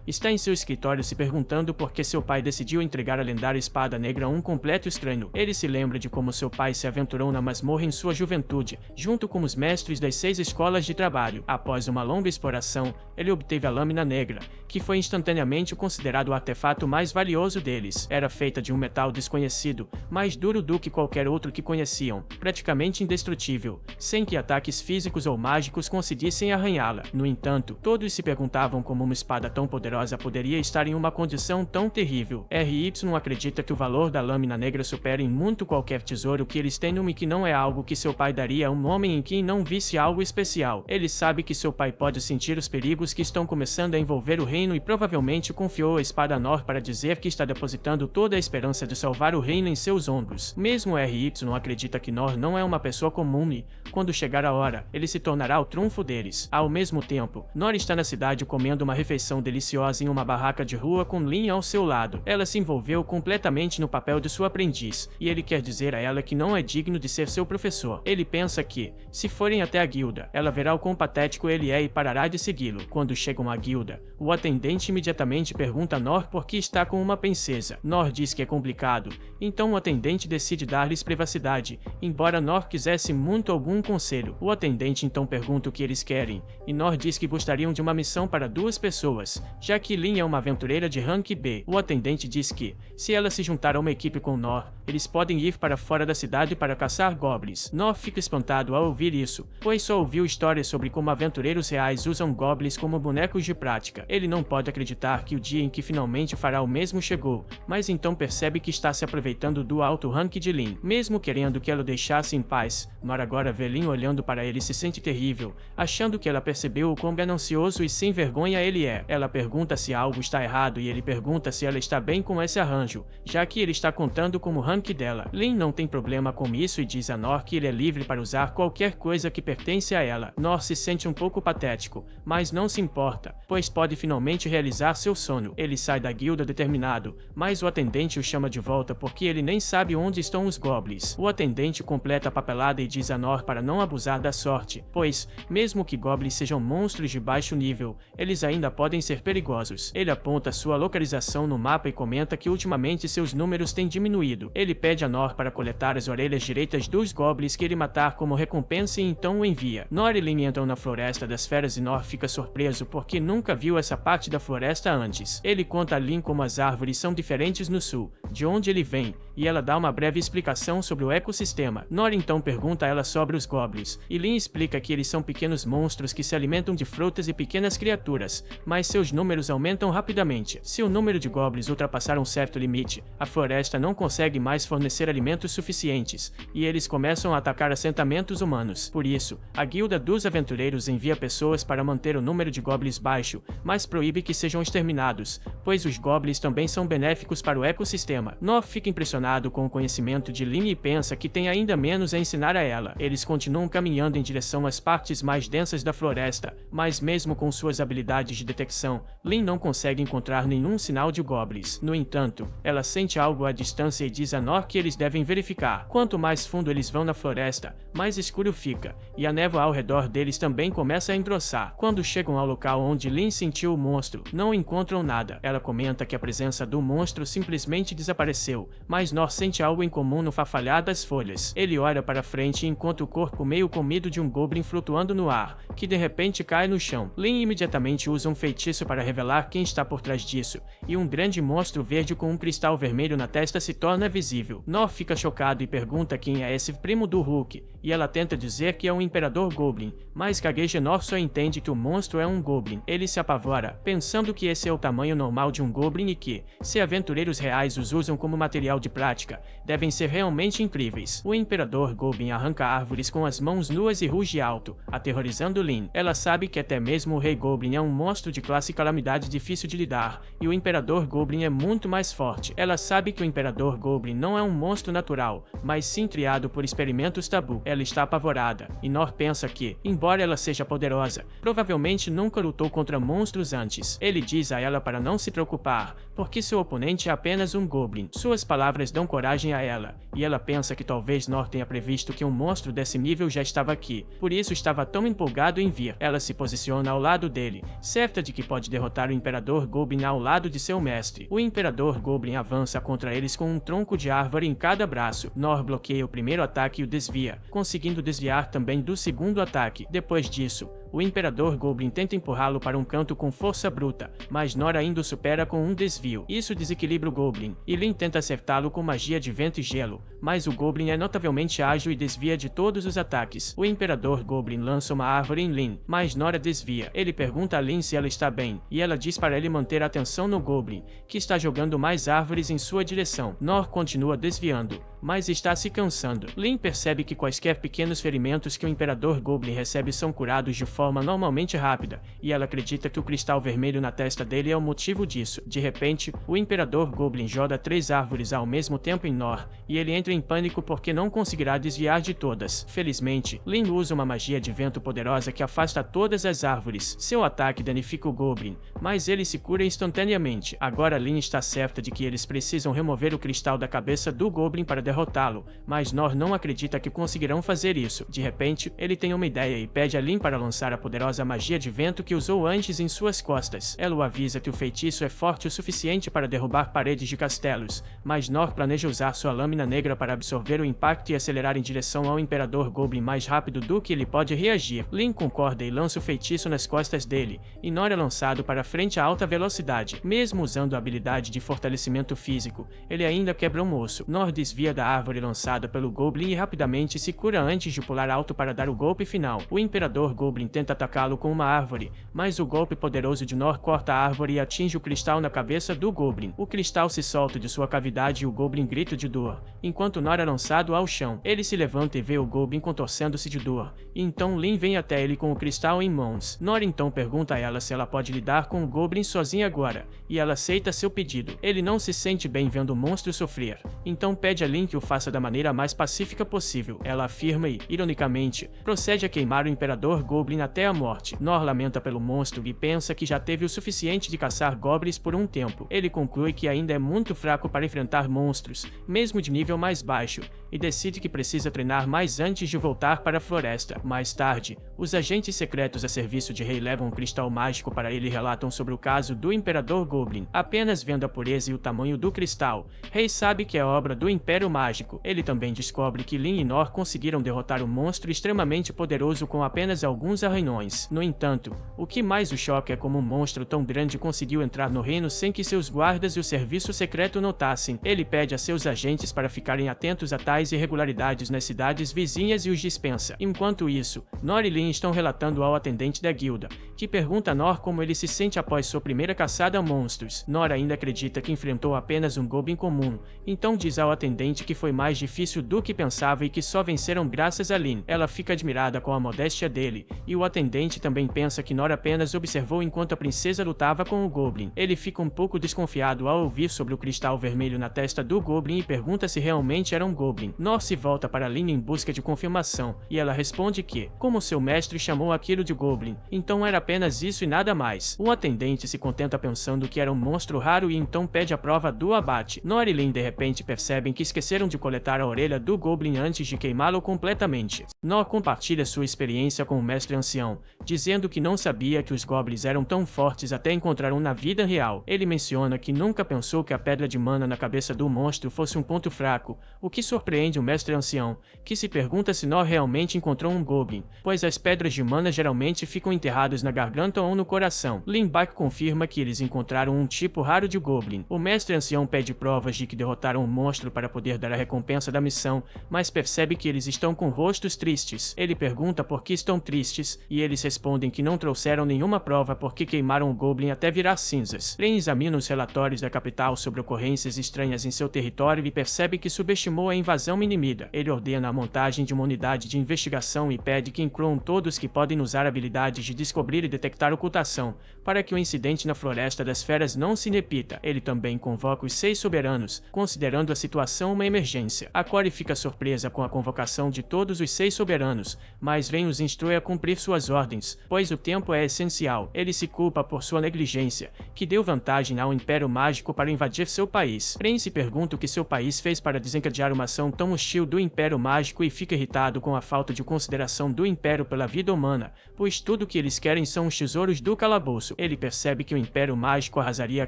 Speaker 1: está em seu escritório se perguntando por que seu pai decidiu entregar a lendária espada negra a um completo estranho. Ele se lembra de como seu pai se aventurou na masmorra em sua juventude, junto com os mestres das 6 escolas de trabalho. Após uma longa exploração, ele obteve a lâmina negra, que foi instantaneamente considerado o artefato mais valioso deles. Era feita de um metal desconhecido, mais duro do que qualquer outro que conheciam, praticamente indestrutível, sem que ataques físicos ou mágicos conseguissem arranhá-la. No entanto, todos se perguntavam como uma espada tão poderosa poderia estar em uma condição tão terrível. RY acredita que o valor da lâmina negra supera em muito qualquer tesouro que eles tenham e que não é algo que seu pai daria a um homem em quem não visse algo especial. Ele sabe que seu pai pode sentir os perigos que estão começando a envolver o reino e provavelmente confiou a espada a Nor para dizer que está depositando toda a esperança de salvar o reino em seus ombros. Mesmo RY acredita que Nor não é uma pessoa comum e, quando chegar a hora, ele se tornará o trunfo deles. Ao mesmo tempo, Nor está na cidade comendo uma refeição deliciosa em uma barraca de rua com Lin ao seu lado. Ela se envolveu completamente no papel de sua aprendiz, e ele quer dizer a ela que não é digno de ser seu professor. Ele pensa que, se forem até a guilda, ela verá o quão patético ele é e parará de segui-lo. Quando chegam à guilda, o atendente imediatamente pergunta a Nor por que está com uma princesa. Nor diz que é complicado, então o atendente decide dar-lhes privacidade, embora Nor quisesse muito algum conselho. O atendente então pergunta o que eles querem, e Nor diz que gostariam de uma missão para 2 pessoas, já que Lin é uma aventureira de rank B. O atendente diz que, se ela se juntar a uma equipe com Nor, eles podem ir para fora da cidade para caçar goblins. Nor fica espantado ao ouvir isso, pois só ouviu histórias sobre como aventureiros reais usam goblins como bonecos de prática. Ele não pode acreditar que o dia em que finalmente fará o mesmo chegou, mas então percebe que está se aproveitando do alto rank de Lin. Mesmo querendo que ela o deixasse em paz, Nor agora vê Lin olhando para ele e se sente terrível, achando que ela percebeu o quão ganancioso e sem vergonha ele é. Ela pergunta se algo está errado e ele pergunta se ela está bem com esse arranjo, já que ele está contando como rank dela. Lin não tem problema com isso e diz a Nor que ele é livre para usar qualquer coisa que pertence a ela. Nor se sente um pouco patético, mas não se importa, pois pode finalmente realizar seu sonho. Ele sai da guilda determinado, mas o atendente o chama de volta porque ele nem sabe onde estão os goblins. O atendente completa a papelada e diz a Nor para não abusar da sorte, pois, mesmo que goblins sejam monstros de baixo nível, eles ainda podem ser perigosos. Ele aponta sua localização no mapa e comenta que ultimamente seus números têm diminuído. Ele pede a Nor para coletar as orelhas direitas dos goblins que ele matar como recompensa e então o envia. Nor e Lin entram na floresta das feras e Nor fica surpreso porque nunca viu essa parte da floresta antes. Ele conta a Lin como as árvores são diferentes no sul, de onde ele vem, e ela dá uma breve explicação sobre o ecossistema. Nor então pergunta a ela sobre os goblins, e Lin explica que eles são pequenos monstros que se alimentam de frutas e pequenas criaturas, mas seus números aumentam rapidamente. Se o número de goblins ultrapassar um certo limite, a floresta não consegue mais fornecer alimentos suficientes, e eles começam a atacar assentamentos humanos. Por isso, a Guilda dos Aventureiros envia pessoas para manter o número de goblins baixo, mas proíbe que sejam exterminados, pois os goblins também são benéficos para o ecossistema. Nor fica impressionado com o conhecimento de Lin e pensa que tem ainda menos a ensinar a ela. Eles continuam caminhando em direção às partes mais densas da floresta, mas mesmo com suas habilidades de detecção, Lin não consegue encontrar nenhum sinal de goblins. No entanto, ela sente algo à distância e diz a Nor que eles devem verificar. Quanto mais fundo eles vão na floresta, mais escuro fica, e a névoa ao redor deles também começa a engrossar. Quando chegam ao local onde Lin sentiu o monstro, não encontram nada. Ela comenta que a presença do monstro simplesmente desapareceu, mas Nor sente algo incomum no farfalhar das folhas. Ele olha para frente e encontra o corpo meio comido de um goblin flutuando no ar, que de repente cai no chão. Lin imediatamente usa um feitiço para revelar quem está por trás disso, e um grande monstro verde com um cristal vermelho na testa se torna visível. Nor fica chocado e pergunta quem é esse primo do Hulk, e ela tenta dizer que é um imperador goblin, mas gagueja. Nor só entende que o monstro é um goblin. Ele se apavora, pensando que esse é o tamanho normal de um goblin e que, se aventureiros reais os usam como material de prática, devem ser realmente incríveis. O imperador goblin arranca árvores com as mãos nuas e ruge alto, aterrorizando Lin. Ela sabe que até mesmo o rei goblin é um monstro de classe calamidade difícil de lidar, e o imperador goblin é muito mais forte. Ela sabe que o imperador goblin não é um monstro natural, mas sim criado por experimentos tabu. Ela está apavorada, e Nor pensa que, embora ela seja poderosa, provavelmente nunca lutou contra monstros antes. Ele diz a ela para não se preocupar, porque seu oponente é apenas um goblin. Suas palavras dão coragem a ela, e ela pensa que talvez Nor tenha previsto que um monstro desse nível já estava aqui, por isso estava tão empolgado em vir. Ela se posiciona ao lado dele, certa de que pode derrotar o imperador goblin ao lado de seu mestre. O imperador goblin avança contra eles com um tronco de árvore em cada braço. Nor bloqueia o primeiro ataque e o desvia, conseguindo desviar também do segundo ataque. Depois disso, o imperador goblin tenta empurrá-lo para um canto com força bruta, mas Nor ainda o supera com um desvio. Isso desequilibra o goblin, e Lin tenta acertá-lo com magia de vento e gelo, mas o goblin é notavelmente ágil e desvia de todos os ataques. O imperador goblin lança uma árvore em Lin, mas Nor a desvia. Ele pergunta a Lin se ela está bem, e ela diz para ele manter a atenção no goblin, que está jogando mais árvores em sua direção. Nor continua desviando, mas está se cansando. Lin percebe que quaisquer pequenos ferimentos que o imperador goblin recebe são curados de forma normalmente rápida, e ela acredita que o cristal vermelho na testa dele é o motivo disso. De repente, o imperador goblin joga 3 árvores ao mesmo tempo em Nor, e ele entra em pânico porque não conseguirá desviar de todas. Felizmente, Lin usa uma magia de vento poderosa que afasta todas as árvores. Seu ataque danifica o goblin, mas ele se cura instantaneamente. Agora Lin está certa de que eles precisam remover o cristal da cabeça do goblin para derrotá-lo, mas Nor não acredita que conseguirão fazer isso. De repente, ele tem uma ideia e pede a Lin para lançar a poderosa magia de vento que usou antes em suas costas. Ela o avisa que o feitiço é forte o suficiente para derrubar paredes de castelos, mas Nor planeja usar sua lâmina negra para absorver o impacto e acelerar em direção ao imperador goblin mais rápido do que ele pode reagir. Lin concorda e lança o feitiço nas costas dele, e Nor é lançado para frente a alta velocidade. Mesmo usando a habilidade de fortalecimento físico, ele ainda quebra um osso. Nor desvia da árvore lançada pelo goblin e rapidamente se cura antes de pular alto para dar o golpe final. O imperador goblin tenta atacá-lo com uma árvore, mas o golpe poderoso de Nor corta a árvore e atinge o cristal na cabeça do goblin. O cristal se solta de sua cavidade e o goblin grita de dor, enquanto Nor é lançado ao chão. Ele se levanta e vê o goblin contorcendo-se de dor, e então Lin vem até ele com o cristal em mãos. Nor então pergunta a ela se ela pode lidar com o goblin sozinha agora, e ela aceita seu pedido. Ele não se sente bem vendo o monstro sofrer, então pede a Lin que o faça da maneira mais pacífica possível. Ela afirma e, ironicamente, procede a queimar o imperador goblin até a morte. Nor lamenta pelo monstro e pensa que já teve o suficiente de caçar goblins por um tempo. Ele conclui que ainda é muito fraco para enfrentar monstros, mesmo de nível mais baixo, e decide que precisa treinar mais antes de voltar para a floresta. Mais tarde, os agentes secretos a serviço de Rei levam um cristal mágico para ele e relatam sobre o caso do imperador goblin. Apenas vendo a pureza e o tamanho do cristal, Rei sabe que é obra do Império Mágico. Ele também descobre que Lin e Nor conseguiram derrotar um monstro extremamente poderoso com apenas alguns arranhões. No entanto, o que mais o choca é como um monstro tão grande conseguiu entrar no reino sem que seus guardas e o serviço secreto notassem. Ele pede a seus agentes para ficarem atentos a tais irregularidades nas cidades vizinhas e os dispensa. Enquanto isso, Nor e Lin estão relatando ao atendente da guilda, que pergunta a Nor como ele se sente após sua primeira caçada a monstros. Nor ainda acredita que enfrentou apenas um goblin comum, então diz ao atendente que foi mais difícil do que pensava e que só venceram graças a Lin. Ela fica admirada com a modéstia dele, e o o atendente também pensa que Nor apenas observou enquanto a princesa lutava com o Goblin. Ele fica um pouco desconfiado ao ouvir sobre o cristal vermelho na testa do Goblin e pergunta se realmente era um Goblin. Nor se volta para Lin em busca de confirmação, e ela responde que, como seu mestre chamou aquilo de Goblin, então era apenas isso e nada mais. O atendente se contenta pensando que era um monstro raro e então pede a prova do abate. Nor e Lin de repente percebem que esqueceram de coletar a orelha do Goblin antes de queimá-lo completamente. Nor compartilha sua experiência com o mestre ancião, dizendo que não sabia que os Goblins eram tão fortes até encontrar um na vida real. Ele menciona que nunca pensou que a pedra de mana na cabeça do monstro fosse um ponto fraco, o que surpreende o mestre ancião, que se pergunta se Nor realmente encontrou um Goblin, pois as pedras de mana geralmente ficam enterradas na garganta ou no coração. Lin Bak confirma que eles encontraram um tipo raro de Goblin. O mestre ancião pede provas de que derrotaram o monstro para poder dar a recompensa da missão, mas percebe que eles estão com rostos tristes. Ele pergunta por que estão tristes, e eles respondem que não trouxeram nenhuma prova porque queimaram o Goblin até virar cinzas. Lin examina os relatórios da capital sobre ocorrências estranhas em seu território e percebe que subestimou a invasão inimiga. Ele ordena a montagem de uma unidade de investigação e pede que incluam todos que podem usar habilidades de descobrir e detectar ocultação, para que o incidente na Floresta das Feras não se repita. Ele também convoca os 6 soberanos, considerando a situação uma emergência. A Cori fica surpresa com a convocação de todos os 6 soberanos, mas Ren os instrui a cumprir suas ordens, pois o tempo é essencial. Ele se culpa por sua negligência, que deu vantagem ao Império Mágico para invadir seu país. Ren se pergunta o que seu país fez para desencadear uma ação tão hostil do Império Mágico e fica irritado com a falta de consideração do Império pela vida humana, pois tudo que eles querem são os tesouros do calabouço. Ele percebe que o Império Mágico arrasaria a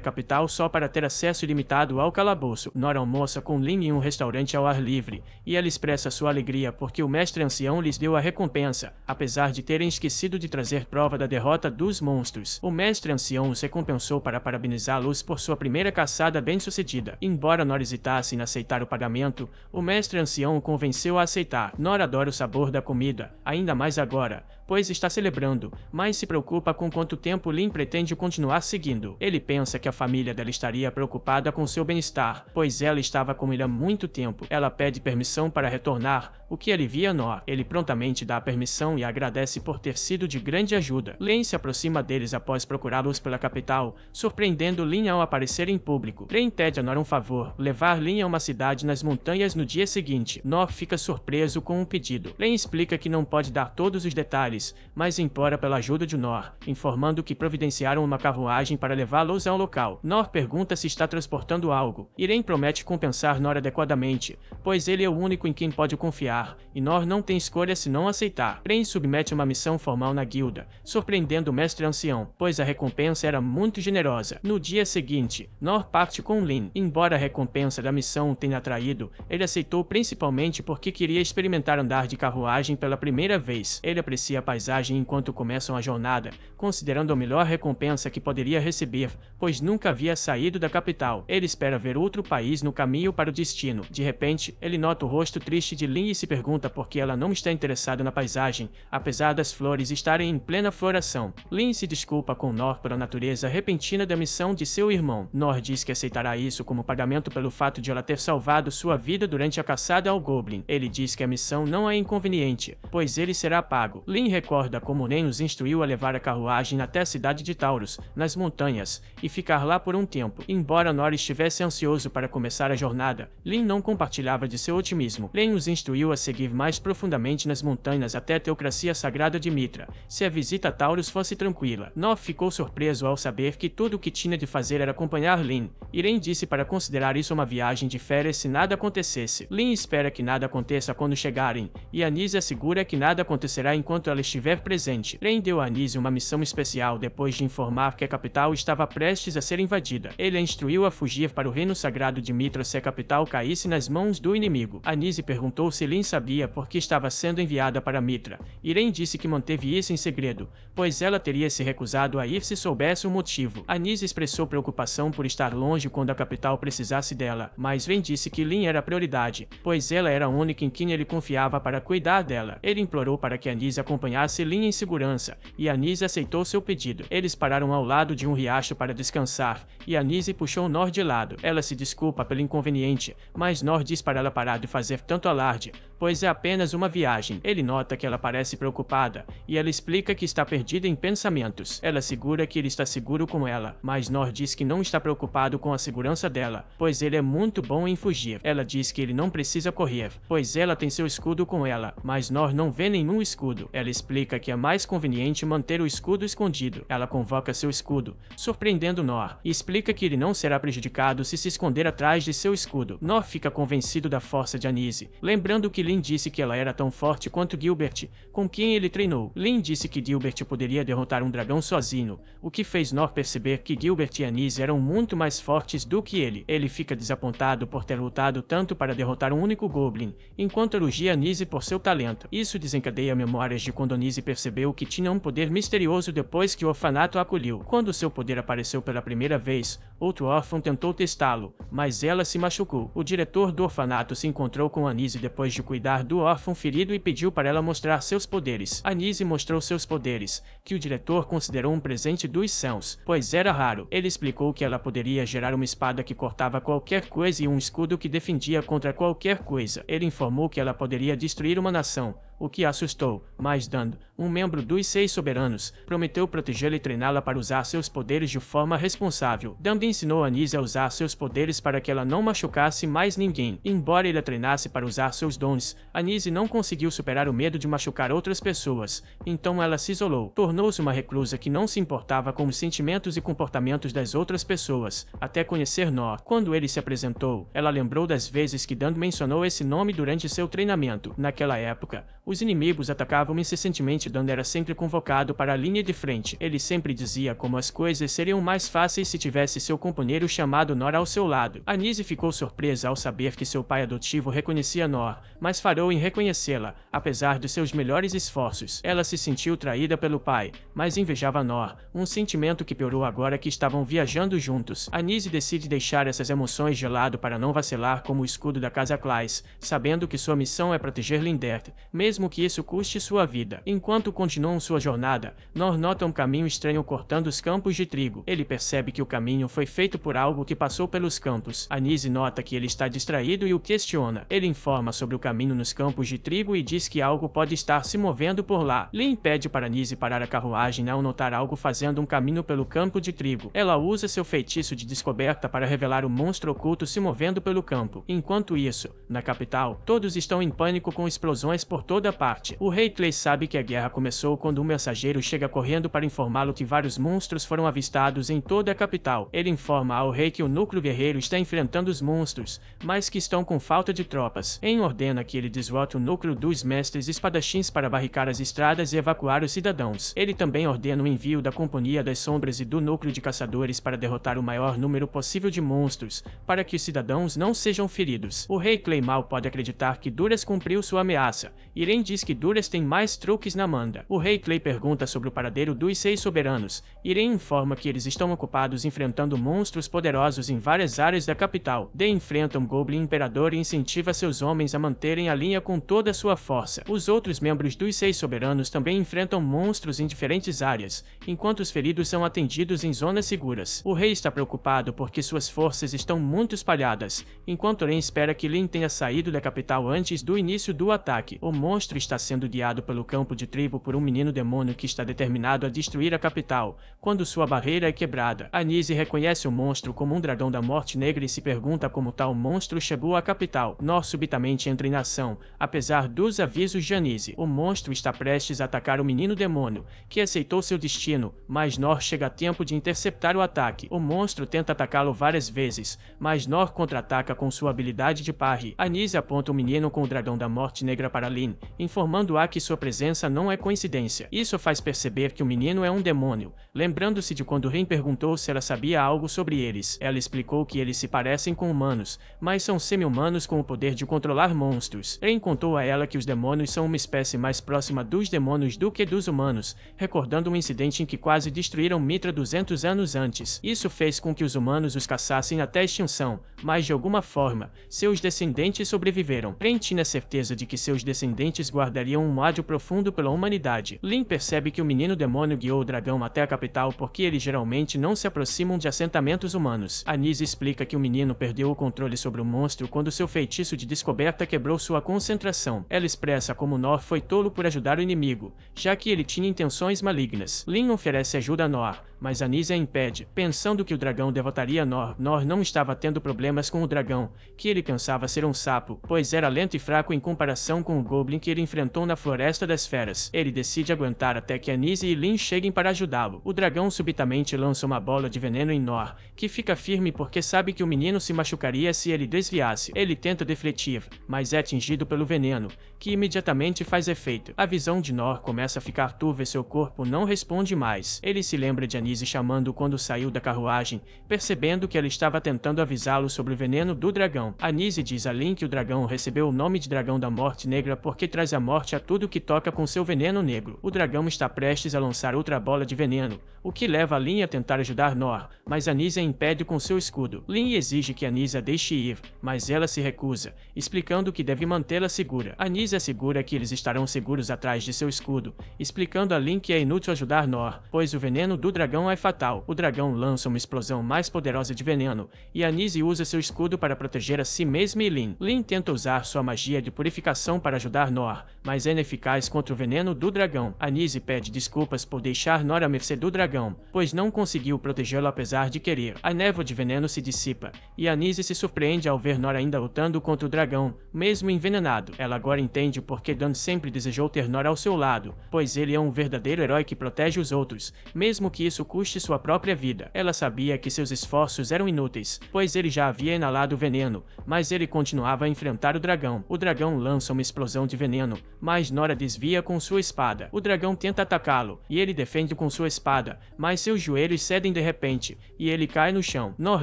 Speaker 1: capital só para ter acesso ilimitado ao calabouço. Nor almoça com Lin em um restaurante ao ar livre, e ela expressa sua alegria porque o mestre ancião lhes deu a recompensa, apesar de terem esquecido de trazer prova da derrota dos monstros. O mestre ancião os recompensou para parabenizá-los por sua primeira caçada bem-sucedida. Embora Nor hesitasse em aceitar o pagamento, o mestre ancião o convenceu a aceitar. Nor adora o sabor da comida, ainda mais agora, pois está celebrando, mas se preocupa com quanto tempo Lin pretende continuar seguindo. Ele pensa que a família dela estaria preocupada com seu bem-estar, pois ela estava com ele há muito tempo. Ela pede permissão para retornar, o que alivia Nor. Ele prontamente dá a permissão e agradece por ter sido de grande ajuda. Lin se aproxima deles após procurá-los pela capital, surpreendendo Lin ao aparecer em público. Ren pede a Nor um favor, levar Lin a uma cidade nas montanhas no dia seguinte. Nor fica surpreso com o pedido. Ren explica que não pode dar todos os detalhes, mas implora pela ajuda de Nor, informando que providenciaram uma carruagem para levá-los ao local. Nor pergunta se está transportando algo, e Ren promete compensar Nor adequadamente, pois ele é o único em quem pode confiar, e Nor não tem escolha senão aceitar. Ren submete uma missão formal na guilda, surpreendendo o mestre ancião, pois a recompensa era muito generosa. No dia seguinte, Nor parte com Lin. Embora a recompensa da missão o tenha atraído, ele aceitou principalmente porque queria experimentar andar de carruagem pela primeira vez. Ele aprecia a paisagem enquanto começam a jornada, considerando a melhor recompensa que poderia receber, pois nunca havia saído da capital. Ele espera ver outro país no caminho para o destino. De repente, ele nota o rosto triste de Lin e se pergunta por que ela não está interessada na paisagem, apesar das flores estarem em plena floração. Lin se desculpa com Nor pela natureza repentina da missão de seu irmão. Nor diz que aceitará isso como pagamento pelo fato de ela ter salvado sua vida durante a caçada ao Goblin. Ele diz que a missão não é inconveniente, pois ele será pago. Lin recorda como Nen os instruiu a levar a carruagem até a cidade de Taurus, nas montanhas, e ficar lá por um tempo. Embora Nor estivesse ansioso para começar a jornada, Lin não compartilhava de seu otimismo. Len os instruiu a seguir mais profundamente nas montanhas até a teocracia sagrada de Mitra, se a visita a Taurus fosse tranquila. Nor ficou surpreso ao saber que tudo o que tinha de fazer era acompanhar Lin. Ren disse para considerar isso uma viagem de férias se nada acontecesse. Lin espera que nada aconteça quando chegarem, e Anise assegura que nada acontecerá enquanto ela estiver presente. Ren deu a Anise uma missão especial depois de informar que a capital estava prestes a ser invadida. Ele a instruiu a fugir para o reino sagrado de Mitra se a capital caísse nas mãos do inimigo. Anise perguntou se Lin sabia por que estava sendo enviada para Mitra, e Ren disse que manteve isso em segredo, pois ela teria se recusado a ir se soubesse o motivo. Anise expressou preocupação por estar longe quando a capital precisasse dela, mas Ren disse que Lin era a prioridade, pois ela era a única em quem ele confiava para cuidar dela. Ele implorou para que Anise acompanhasse acompanhasse Lin em segurança, e Anise aceitou seu pedido. Eles pararam ao lado de um riacho para descansar, e Anise puxou Nor de lado. Ela se desculpa pelo inconveniente, mas Nor diz para ela parar de fazer tanto alarde, pois é apenas uma viagem. Ele nota que ela parece preocupada, e ela explica que está perdida em pensamentos. Ela assegura que ele está seguro com ela, mas Nor diz que não está preocupado com a segurança dela, pois ele é muito bom em fugir. Ela diz que ele não precisa correr, pois ela tem seu escudo com ela, mas Nor não vê nenhum escudo. Ela explica que é mais conveniente manter o escudo escondido. Ela convoca seu escudo, surpreendendo Nor, e explica que ele não será prejudicado se esconder atrás de seu escudo. Nor fica convencido da força de Anise, lembrando que Lin disse que ela era tão forte quanto Gilbert, com quem ele treinou. Lin disse que Gilbert poderia derrotar um dragão sozinho, o que fez Nor perceber que Gilbert e Anise eram muito mais fortes do que ele. Ele fica desapontado por ter lutado tanto para derrotar um único Goblin, enquanto elogia Anise por seu talento. Isso desencadeia memórias de quando Anise percebeu que tinha um poder misterioso depois que o orfanato a acolheu. Quando seu poder apareceu pela primeira vez, outro órfão tentou testá-lo, mas ela se machucou. O diretor do orfanato se encontrou com Anise depois de cuidar do órfão ferido e pediu para ela mostrar seus poderes. Anise mostrou seus poderes, que o diretor considerou um presente dos céus, pois era raro. Ele explicou que ela poderia gerar uma espada que cortava qualquer coisa e um escudo que defendia contra qualquer coisa. Ele informou que ela poderia destruir uma nação, o que assustou, mas Dan, um membro dos 6 soberanos, prometeu protegê-la e treiná-la para usar seus poderes de forma responsável. Dan ensinou Anise a usar seus poderes para que ela não machucasse mais ninguém. Embora ele a treinasse para usar seus dons, Anise não conseguiu superar o medo de machucar outras pessoas, então ela se isolou. Tornou-se uma reclusa que não se importava com os sentimentos e comportamentos das outras pessoas, até conhecer Nor. Quando ele se apresentou, ela lembrou das vezes que Dan mencionou esse nome durante seu treinamento. Naquela época, os inimigos atacavam incessantemente. Dan era sempre convocado para a linha de frente. Ele sempre dizia como as coisas seriam mais fáceis se tivesse seu companheiro chamado Nor ao seu lado. Anise ficou surpresa ao saber que seu pai adotivo reconhecia Nor, mas falhou em reconhecê-la, apesar de seus melhores esforços. Ela se sentiu traída pelo pai, mas invejava Nor, um sentimento que piorou agora que estavam viajando juntos. Anise decide deixar essas emoções de lado para não vacilar como o escudo da Casa Claes, sabendo que sua missão é proteger Lindert, mesmo que isso custe sua vida. Enquanto continuam sua jornada, Nor nota um caminho estranho cortando os campos de trigo. Ele percebe que o caminho foi feito por algo que passou pelos campos. Anise nota que ele está distraído e o questiona. Ele informa sobre o caminho nos campos de trigo e diz que algo pode estar se movendo por lá. Lin pede para Anise parar a carruagem ao notar algo fazendo um caminho pelo campo de trigo. Ela usa seu feitiço de descoberta para revelar o monstro oculto se movendo pelo campo. Enquanto isso, na capital, todos estão em pânico com explosões por toda parte. O rei Clay sabe que a guerra começou quando um mensageiro chega correndo para informá-lo que vários monstros foram avistados em toda a capital. Ele informa ao rei que o núcleo guerreiro está enfrentando os monstros, mas que estão com falta de tropas. En ordena que ele desloque o núcleo dos mestres espadachins para barricar as estradas e evacuar os cidadãos. Ele também ordena o envio da Companhia das Sombras e do núcleo de caçadores para derrotar o maior número possível de monstros, para que os cidadãos não sejam feridos. O rei Clay mal pode acreditar que Duras cumpriu sua ameaça. Irene diz que Duras tem mais truques na manga. O rei Clay pergunta sobre o paradeiro dos 6 soberanos. Irene informa que eles estão ocupados enfrentando monstros poderosos em várias áreas da capital. Dee enfrenta um Goblin Imperador e incentiva seus homens a manterem a linha com toda a sua força. Os outros membros dos 6 soberanos também enfrentam monstros em diferentes áreas, enquanto os feridos são atendidos em zonas seguras. O rei está preocupado porque suas forças estão muito espalhadas, enquanto Ren espera que Lin tenha saído da capital antes do início do ataque. O monstro está sendo guiado pelo campo de tribo por um menino demônio que está determinado a destruir a capital, quando sua barreira é quebrada. Anise reconhece o monstro como um dragão da morte negra e se pergunta como tal monstro chegou à capital. Nor subitamente entra em ação, apesar dos avisos de Anise. O monstro está prestes a atacar o menino demônio, que aceitou seu destino, mas Nor chega a tempo de interceptar o ataque. O monstro tenta atacá-lo várias vezes, mas Nor contra-ataca com sua habilidade de parry. Anise aponta o menino com o dragão da morte negra para Lin, informando-a que sua presença não é coincidência. Isso faz perceber que o menino é um demônio, lembrando-se de quando Ren perguntou se ela sabia algo sobre eles. Ela explicou que eles se parecem com humanos, mas são semi-humanos com o poder de controlar monstros. Ren contou a ela que os demônios são uma espécie mais próxima dos demônios do que dos humanos, recordando um incidente em que quase destruíram Mitra 200 anos antes. Isso fez com que os humanos os caçassem até a extinção, mas de alguma forma, seus descendentes sobreviveram. Ren tinha certeza de que seus descendentes guardariam um ódio profundo pela humanidade. Lin percebe que o menino demônio guiou o dragão até a capital porque eles geralmente não se aproximam de assentamentos humanos. Anise explica que o menino perdeu o controle sobre o monstro quando seu feitiço de descoberta quebrou sua concentração. Ela expressa como Nor foi tolo por ajudar o inimigo, já que ele tinha intenções malignas. Lin oferece ajuda a Nor, mas Anise a impede, pensando que o dragão derrotaria Nor. Nor não estava tendo problemas com o dragão, que ele pensava ser um sapo, pois era lento e fraco em comparação com o Goblin que ele enfrentou na Floresta das Feras. Ele decide aguentar até que Anise e Lin cheguem para ajudá-lo. O dragão subitamente lança uma bola de veneno em Nor, que fica firme porque sabe que o menino se machucaria se ele desviasse. Ele tenta defletir, mas é atingido pelo veneno, que imediatamente faz efeito. A visão de Nor começa a ficar turva e seu corpo não responde mais. Ele se lembra de Anise chamando quando saiu da carruagem, percebendo que ela estava tentando avisá-lo sobre o veneno do dragão. Anise diz a Lin que o dragão recebeu o nome de Dragão da Morte Negra porque traz a morte a tudo que toca com seu veneno negro. O dragão está prestes a lançar outra bola de veneno, o que leva a Lin a tentar ajudar Nor, mas Anise a impede com seu escudo. Lin exige que Anise a deixe ir, mas ela se recusa, explicando que deve mantê-la segura. Anise assegura que eles estarão seguros atrás de seu escudo, explicando a Lin que é inútil ajudar Nor, pois o veneno do dragão é fatal. O dragão lança uma explosão mais poderosa de veneno, e Anise usa seu escudo para proteger a si mesma e Lin. Lin tenta usar sua magia de purificação para ajudar Nor, mas é ineficaz contra o veneno do dragão. Anise pede desculpas por deixar Nor à mercê do dragão, pois não conseguiu protegê-lo apesar de querer. A névoa de veneno se dissipa, e Anise se surpreende ao ver Nor ainda lutando contra o dragão, mesmo envenenado. Ela agora entende por que Dan sempre desejou ter Nor ao seu lado, pois ele é um verdadeiro herói que protege os outros, mesmo que isso custe sua própria vida. Ela sabia que seus esforços eram inúteis, pois ele já havia inalado o veneno, mas ele continuava a enfrentar o dragão. O dragão lança uma explosão de veneno, mas Nor a desvia com sua espada. O dragão tenta atacá-lo, e ele defende com sua espada, mas seus joelhos cedem de repente, e ele cai no chão. Nor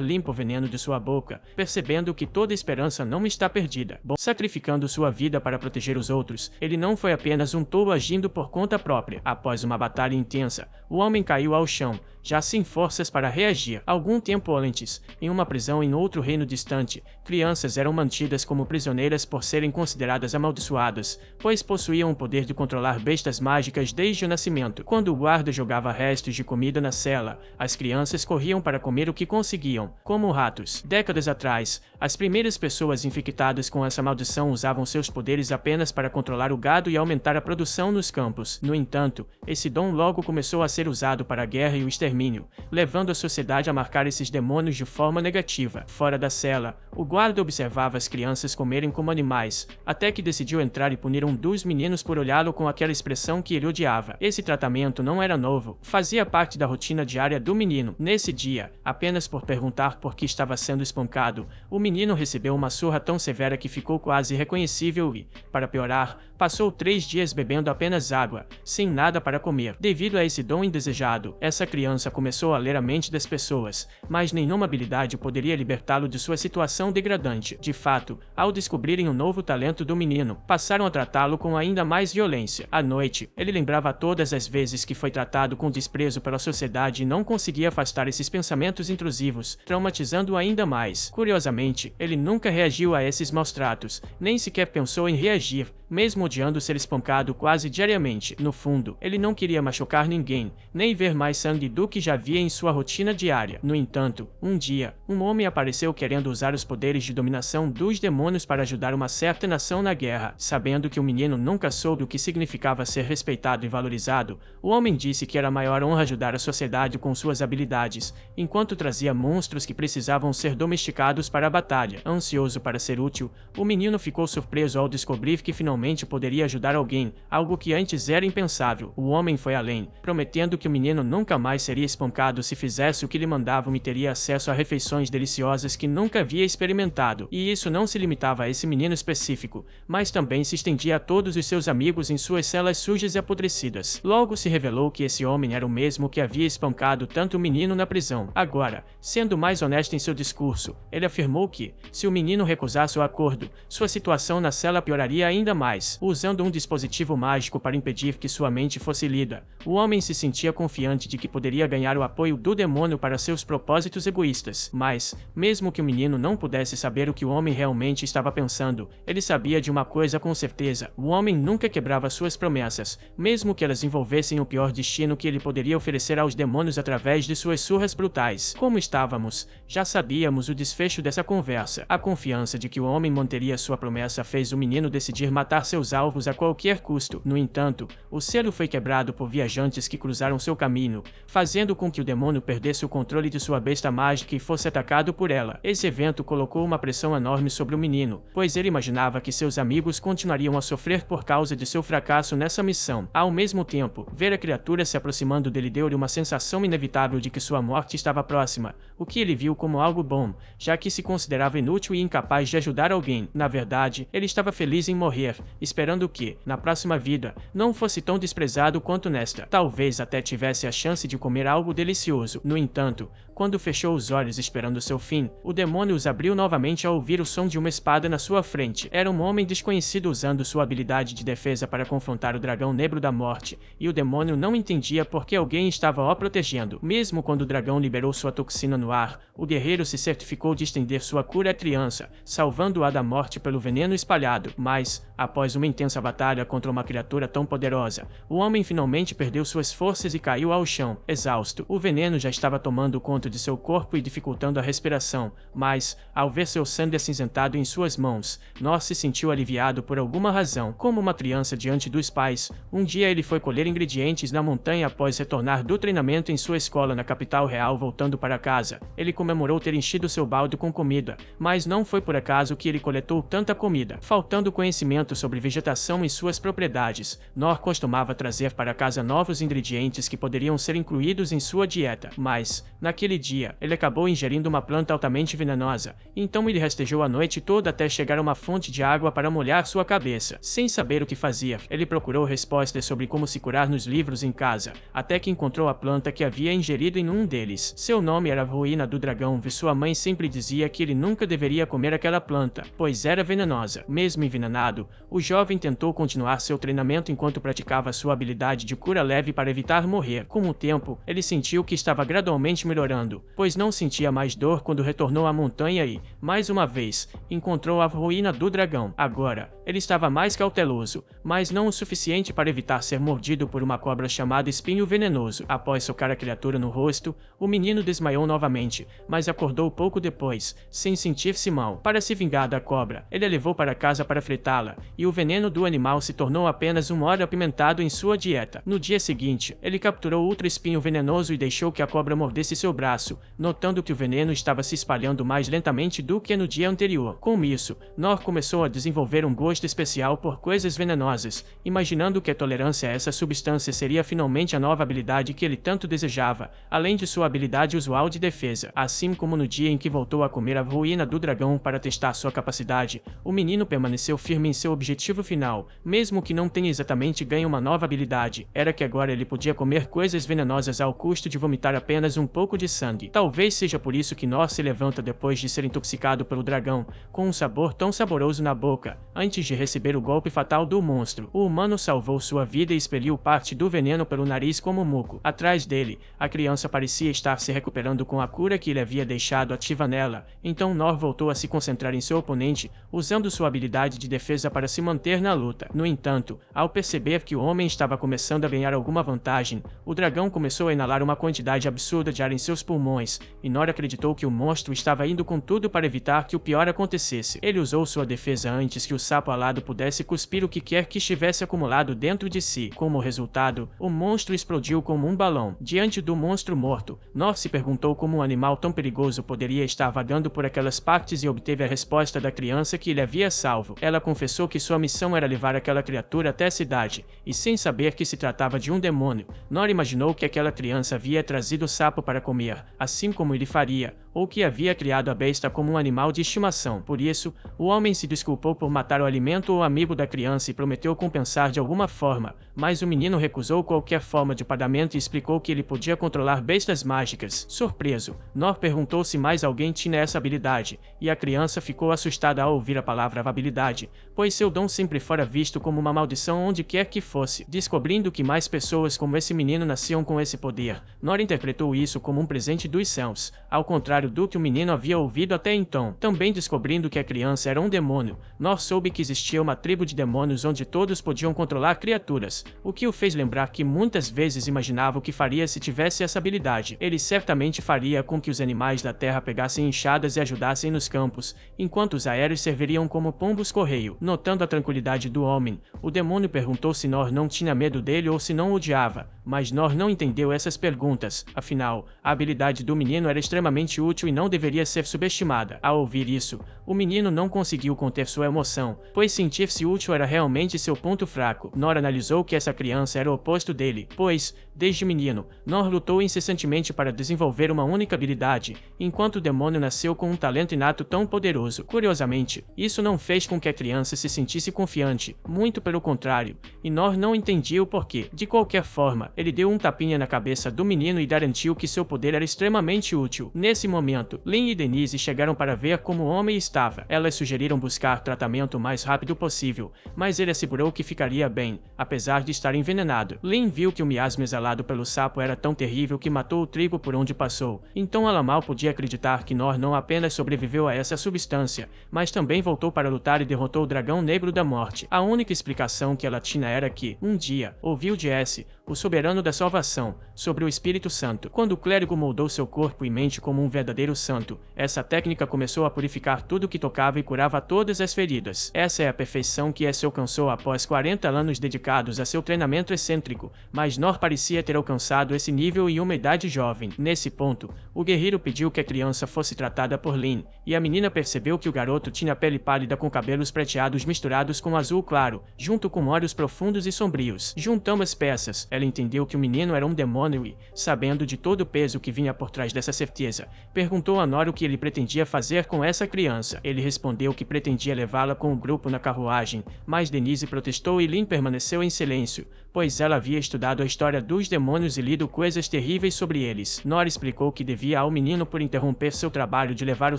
Speaker 1: limpa o veneno de sua boca, percebendo que toda esperança não está perdida. Sacrificando sua vida para proteger os outros, ele não foi apenas um tolo agindo por conta própria. Após uma batalha intensa, o homem caiu ao chão, já sem forças para reagir. Algum tempo antes, em uma prisão em outro reino distante, crianças eram mantidas como prisioneiras por serem consideradas amaldiçoadas, pois possuíam o poder de controlar bestas mágicas desde o nascimento. Quando o guarda jogava restos de comida na cela, as crianças corriam para comer o que conseguiam, como ratos. Décadas atrás, as primeiras pessoas infectadas com essa maldição usavam seus poderes apenas para controlar o gado e aumentar a produção nos campos. No entanto, esse dom logo começou a ser usado para a guerra e o extermínio, levando a sociedade a marcar esses demônios de forma negativa. Fora da cela, o guarda observava as crianças comerem como animais, até que decidiu entrar e punir um dos meninos por olhá-lo com aquela expressão que ele odiava. Esse tratamento não era novo, fazia parte da rotina diária do menino. Nesse dia, apenas por perguntar por que estava sendo espancado, o menino recebeu uma surra tão severa que ficou quase irreconhecível e, para piorar, passou 3 dias bebendo apenas água, sem nada para comer. Devido a esse dom indesejado, essa criança começou a ler a mente das pessoas, mas nenhuma habilidade poderia libertá-lo de sua situação degradante. De fato, ao descobrirem o novo talento do menino, passaram a tratá-lo com ainda mais violência. À noite, ele lembrava todas as vezes que foi tratado com desprezo pela sociedade e não conseguia afastar esses pensamentos intrusivos, traumatizando-o ainda mais. Curiosamente, ele nunca reagiu a esses maus tratos, nem sequer pensou em reagir, mesmo odiando ser espancado quase diariamente. No fundo, ele não queria machucar ninguém, nem ver mais sangue do que já via em sua rotina diária. No entanto, um dia, um homem apareceu querendo usar os poderes de dominação dos demônios para ajudar uma certa nação na guerra. Sabendo que o menino nunca soube o que significava ser respeitado e valorizado, o homem disse que era a maior honra ajudar a sociedade com suas habilidades, enquanto trazia monstros que precisavam ser domesticados para a batalha. Ansioso para ser útil, o menino ficou surpreso ao descobrir que finalmente poderia ajudar alguém, algo que antes era impensável. O homem foi além, prometendo que o menino nunca mais seria espancado se fizesse o que lhe mandavam e teria acesso a refeições deliciosas que nunca havia experimentado. E isso não se limitava a esse menino específico, mas também se estendia a todos os seus amigos em suas celas sujas e apodrecidas. Logo se revelou que esse homem era o mesmo que havia espancado tanto o menino na prisão. Agora, sendo mais honesto em seu discurso, ele afirmou que, se o menino recusasse o acordo, sua situação na cela pioraria ainda mais. Usando um dispositivo mágico para impedir que sua mente fosse lida, o homem se sentia confiante de que poderia poderia ganhar o apoio do demônio para seus propósitos egoístas. Mas, mesmo que o menino não pudesse saber o que o homem realmente estava pensando, ele sabia de uma coisa com certeza: o homem nunca quebrava suas promessas, mesmo que elas envolvessem o pior destino que ele poderia oferecer aos demônios através de suas surras brutais. Como estávamos, já sabíamos o desfecho dessa conversa. A confiança de que o homem manteria sua promessa fez o menino decidir matar seus alvos a qualquer custo. No entanto, o selo foi quebrado por viajantes que cruzaram seu caminho, fazendo com que o demônio perdesse o controle de sua besta mágica e fosse atacado por ela. Esse evento colocou uma pressão enorme sobre o menino, pois ele imaginava que seus amigos continuariam a sofrer por causa de seu fracasso nessa missão. Ao mesmo tempo, ver a criatura se aproximando dele deu-lhe uma sensação inevitável de que sua morte estava próxima, o que ele viu como algo bom, já que se considerava inútil e incapaz de ajudar alguém. Na verdade, ele estava feliz em morrer, esperando que, na próxima vida, não fosse tão desprezado quanto nesta. Talvez até tivesse a chance de comer algo delicioso. No entanto, quando fechou os olhos esperando seu fim, o demônio os abriu novamente ao ouvir o som de uma espada na sua frente. Era um homem desconhecido usando sua habilidade de defesa para confrontar o dragão negro da morte, e o demônio não entendia por que alguém estava o protegendo. Mesmo quando o dragão liberou sua toxina no ar, o guerreiro se certificou de estender sua cura à criança, salvando-a da morte pelo veneno espalhado. Mas, após uma intensa batalha contra uma criatura tão poderosa, o homem finalmente perdeu suas forças e caiu ao chão, exausto. O veneno já estava tomando conta de seu corpo e dificultando a respiração, mas, ao ver seu sangue acinzentado em suas mãos, Nor se sentiu aliviado por alguma razão. Como uma criança diante dos pais, um dia ele foi colher ingredientes na montanha após retornar do treinamento em sua escola na capital real. Voltando para casa, ele comemorou ter enchido seu balde com comida, mas não foi por acaso que ele coletou tanta comida. Faltando conhecimento sobre vegetação e suas propriedades, Nor costumava trazer para casa novos ingredientes que poderiam ser incluídos em sua dieta, mas, naquele dia, ele acabou ingerindo uma planta altamente venenosa. Então ele rastejou a noite toda até chegar a uma fonte de água para molhar sua cabeça. Sem saber o que fazia, ele procurou respostas sobre como se curar nos livros em casa, até que encontrou a planta que havia ingerido em um deles. Seu nome era Ruína do Dragão, e sua mãe sempre dizia que ele nunca deveria comer aquela planta, pois era venenosa. Mesmo envenenado, o jovem tentou continuar seu treinamento enquanto praticava sua habilidade de cura leve para evitar morrer. Com o tempo, ele sentiu que estava gradualmente melhorando, pois não sentia mais dor quando retornou à montanha e, mais uma vez, encontrou a Ruína do Dragão. Agora, ele estava mais cauteloso, mas não o suficiente para evitar ser mordido por uma cobra chamada Espinho Venenoso. Após socar a criatura no rosto, o menino desmaiou novamente, mas acordou pouco depois, sem sentir-se mal. Para se vingar da cobra, ele a levou para casa para fritá-la, e o veneno do animal se tornou apenas um óleo apimentado em sua dieta. No dia seguinte, ele capturou outro espinho venenoso e deixou que a cobra mordesse seu braço, notando que o veneno estava se espalhando mais lentamente do que no dia anterior. Com isso, Nor começou a desenvolver um gosto especial por coisas venenosas, imaginando que a tolerância a essa substância seria finalmente a nova habilidade que ele tanto desejava, além de sua habilidade usual de defesa. Assim como no dia em que voltou a comer a Ruína do Dragão para testar sua capacidade, o menino permaneceu firme em seu objetivo final, mesmo que não tenha exatamente ganho uma nova habilidade. Era que agora ele podia comer coisas venenosas ao custo de vomitar apenas um pouco de sangue. Talvez seja por isso que Nor se levanta depois de ser intoxicado pelo dragão, com um sabor tão saboroso na boca. Antes de receber o golpe fatal do monstro, o humano salvou sua vida e expeliu parte do veneno pelo nariz como muco. Atrás dele, a criança parecia estar se recuperando com a cura que ele havia deixado ativa nela. Então Nor voltou a se concentrar em seu oponente, usando sua habilidade de defesa para se manter na luta. No entanto, ao perceber que o homem estava começando a ganhar alguma vantagem, o dragão começou a inalar uma quantidade absurda de ar em seus pulmões, e Nor acreditou que o monstro estava indo com tudo para evitar que o pior acontecesse. Ele usou sua defesa antes que o sapo alado pudesse cuspir o que quer que estivesse acumulado dentro de si. Como resultado, o monstro explodiu como um balão. Diante do monstro morto, Nor se perguntou como um animal tão perigoso poderia estar vagando por aquelas partes e obteve a resposta da criança que ele havia salvo. Ela confessou que sua missão era levar aquela criatura até a cidade, e sem saber que se tratava de um demônio, Nor imaginou que aquela criança havia trazido o sapo para comer, assim como ele faria, ou que havia criado a besta como um animal de estimação. Por isso, o homem se desculpou por matar o alimento ou amigo da criança e prometeu compensar de alguma forma, mas o menino recusou qualquer forma de pagamento e explicou que ele podia controlar bestas mágicas. Surpreso, Nor perguntou se mais alguém tinha essa habilidade, e a criança ficou assustada ao ouvir a palavra habilidade, pois seu dom sempre fora visto como uma maldição onde quer que fosse. Descobrindo que mais pessoas como esse menino nasciam com esse poder. Nor interpretou isso como um presente dos céus, ao contrário do que o menino havia ouvido até então. Também descobrindo que a criança era um demônio, Nor soube que existia uma tribo de demônios onde todos podiam controlar criaturas, o que o fez lembrar que muitas vezes imaginava o que faria se tivesse essa habilidade. Ele certamente faria com que os animais da terra pegassem enxadas e ajudassem nos campos, enquanto os aéreos serviriam como pombos-correio. Notando a tranquilidade do homem, o demônio perguntou se Nor não tinha medo dele ou se não o odiava, mas Nor não entendeu essas perguntas. Afinal, a habilidade do menino era extremamente útil e não deveria ser subestimada. Ao ouvir isso, o menino não conseguiu conter sua emoção, pois sentir-se útil era realmente seu ponto fraco. Nor analisou que essa criança era o oposto dele, pois, desde menino, Nor lutou incessantemente para desenvolver uma única habilidade, enquanto o demônio nasceu com um talento inato tão poderoso. Curiosamente, isso não fez com que a criança se sentisse confiante, muito pelo contrário, e Nor não entendia o porquê. De qualquer forma, ele deu um tapinha na cabeça do menino e garantiu que seu poder era extremamente útil. Nesse momento, Lin e Denise chegaram para ver como o homem estava. Elas sugeriram buscar tratamento o mais rápido possível, mas ele assegurou que ficaria bem, apesar de estar envenenado. Lin viu que o miasma exalado pelo sapo era tão terrível que matou o trigo por onde passou, então ela mal podia acreditar que Nor não apenas sobreviveu a essa substância, mas também voltou para lutar e derrotou o dragão negro da morte. A única explicação que ela tinha era que, um dia, ouviu de S, o soberano da salvação, sobre o Espírito Santo. Quando o clérigo moldou seu corpo e mente como um verdadeiro santo, essa técnica começou a purificar tudo que tocava e curava todas as feridas. Essa é a perfeição que S alcançou após 40 anos dedicados a seu treinamento excêntrico, mas Nor parecia ter alcançado esse nível em uma idade jovem. Nesse ponto, o guerreiro pediu que a criança fosse tratada por Lin, e a menina percebeu que o garoto tinha pele pálida com cabelos prateados misturados com azul claro, junto com olhos profundos e sombrios. Juntando as peças, ela entendeu que o menino era um demônio e, sabendo de todo o peso que vinha por trás dessa certeza, perguntou a Nor o que ele pretendia fazer com essa criança. Ele respondeu que pretendia levá-la com o grupo na carruagem, mas Denise protestou e Lin permaneceu em silêncio, pois ela havia estudado a história dos demônios e lido coisas terríveis sobre eles. Nor explicou que devia ao menino por interromper seu trabalho de levar o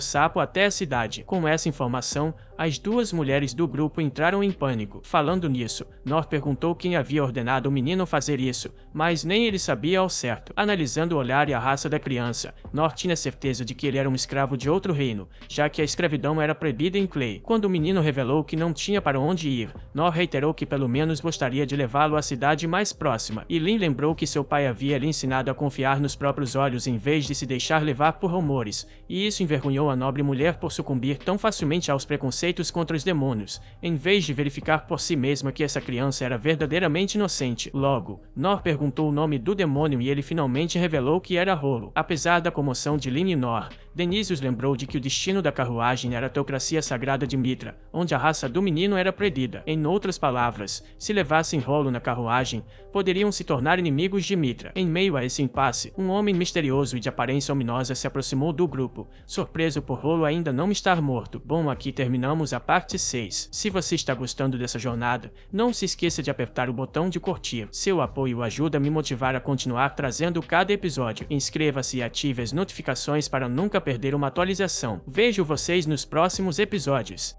Speaker 1: sapo até a cidade. Com essa informação, as duas mulheres do grupo entraram em pânico. Falando nisso, Nor perguntou quem havia ordenado o menino fazer isso, mas nem ele sabia ao certo. Analisando o olhar e a raça da criança, Nor tinha certeza de que ele era um escravo de outro reino, já que a escravidão era proibida em Clay. Quando o menino revelou que não tinha para onde ir, Nor reiterou que pelo menos gostaria de levá-lo à cidade mais próxima, e Lin lembrou que seu pai havia lhe ensinado a confiar nos próprios olhos em vez de se deixar levar por rumores, e isso envergonhou a nobre mulher por sucumbir tão facilmente aos preconceitos contra os demônios, em vez de verificar por si mesma que essa criança era verdadeiramente inocente. Logo, Nor perguntou o nome do demônio e ele finalmente revelou que era Rolo. Apesar da comoção de Lin e Nor, Denise os lembrou de que o destino da carruagem era a teocracia sagrada de Mitra, onde a raça do menino era proibida. Em outras palavras, se levassem Rolo na carruagem, poderiam se tornar inimigos de Mitra. Em meio a esse impasse, um homem misterioso e de aparência ominosa se aproximou do grupo, surpreso por Rolo ainda não estar morto. Bom, aqui terminamos a parte 6. Se você está gostando dessa jornada, não se esqueça de apertar o botão de curtir. Seu apoio ajuda a me motivar a continuar trazendo cada episódio. Inscreva-se e ative as notificações para nunca perder uma atualização. Vejo vocês nos próximos episódios.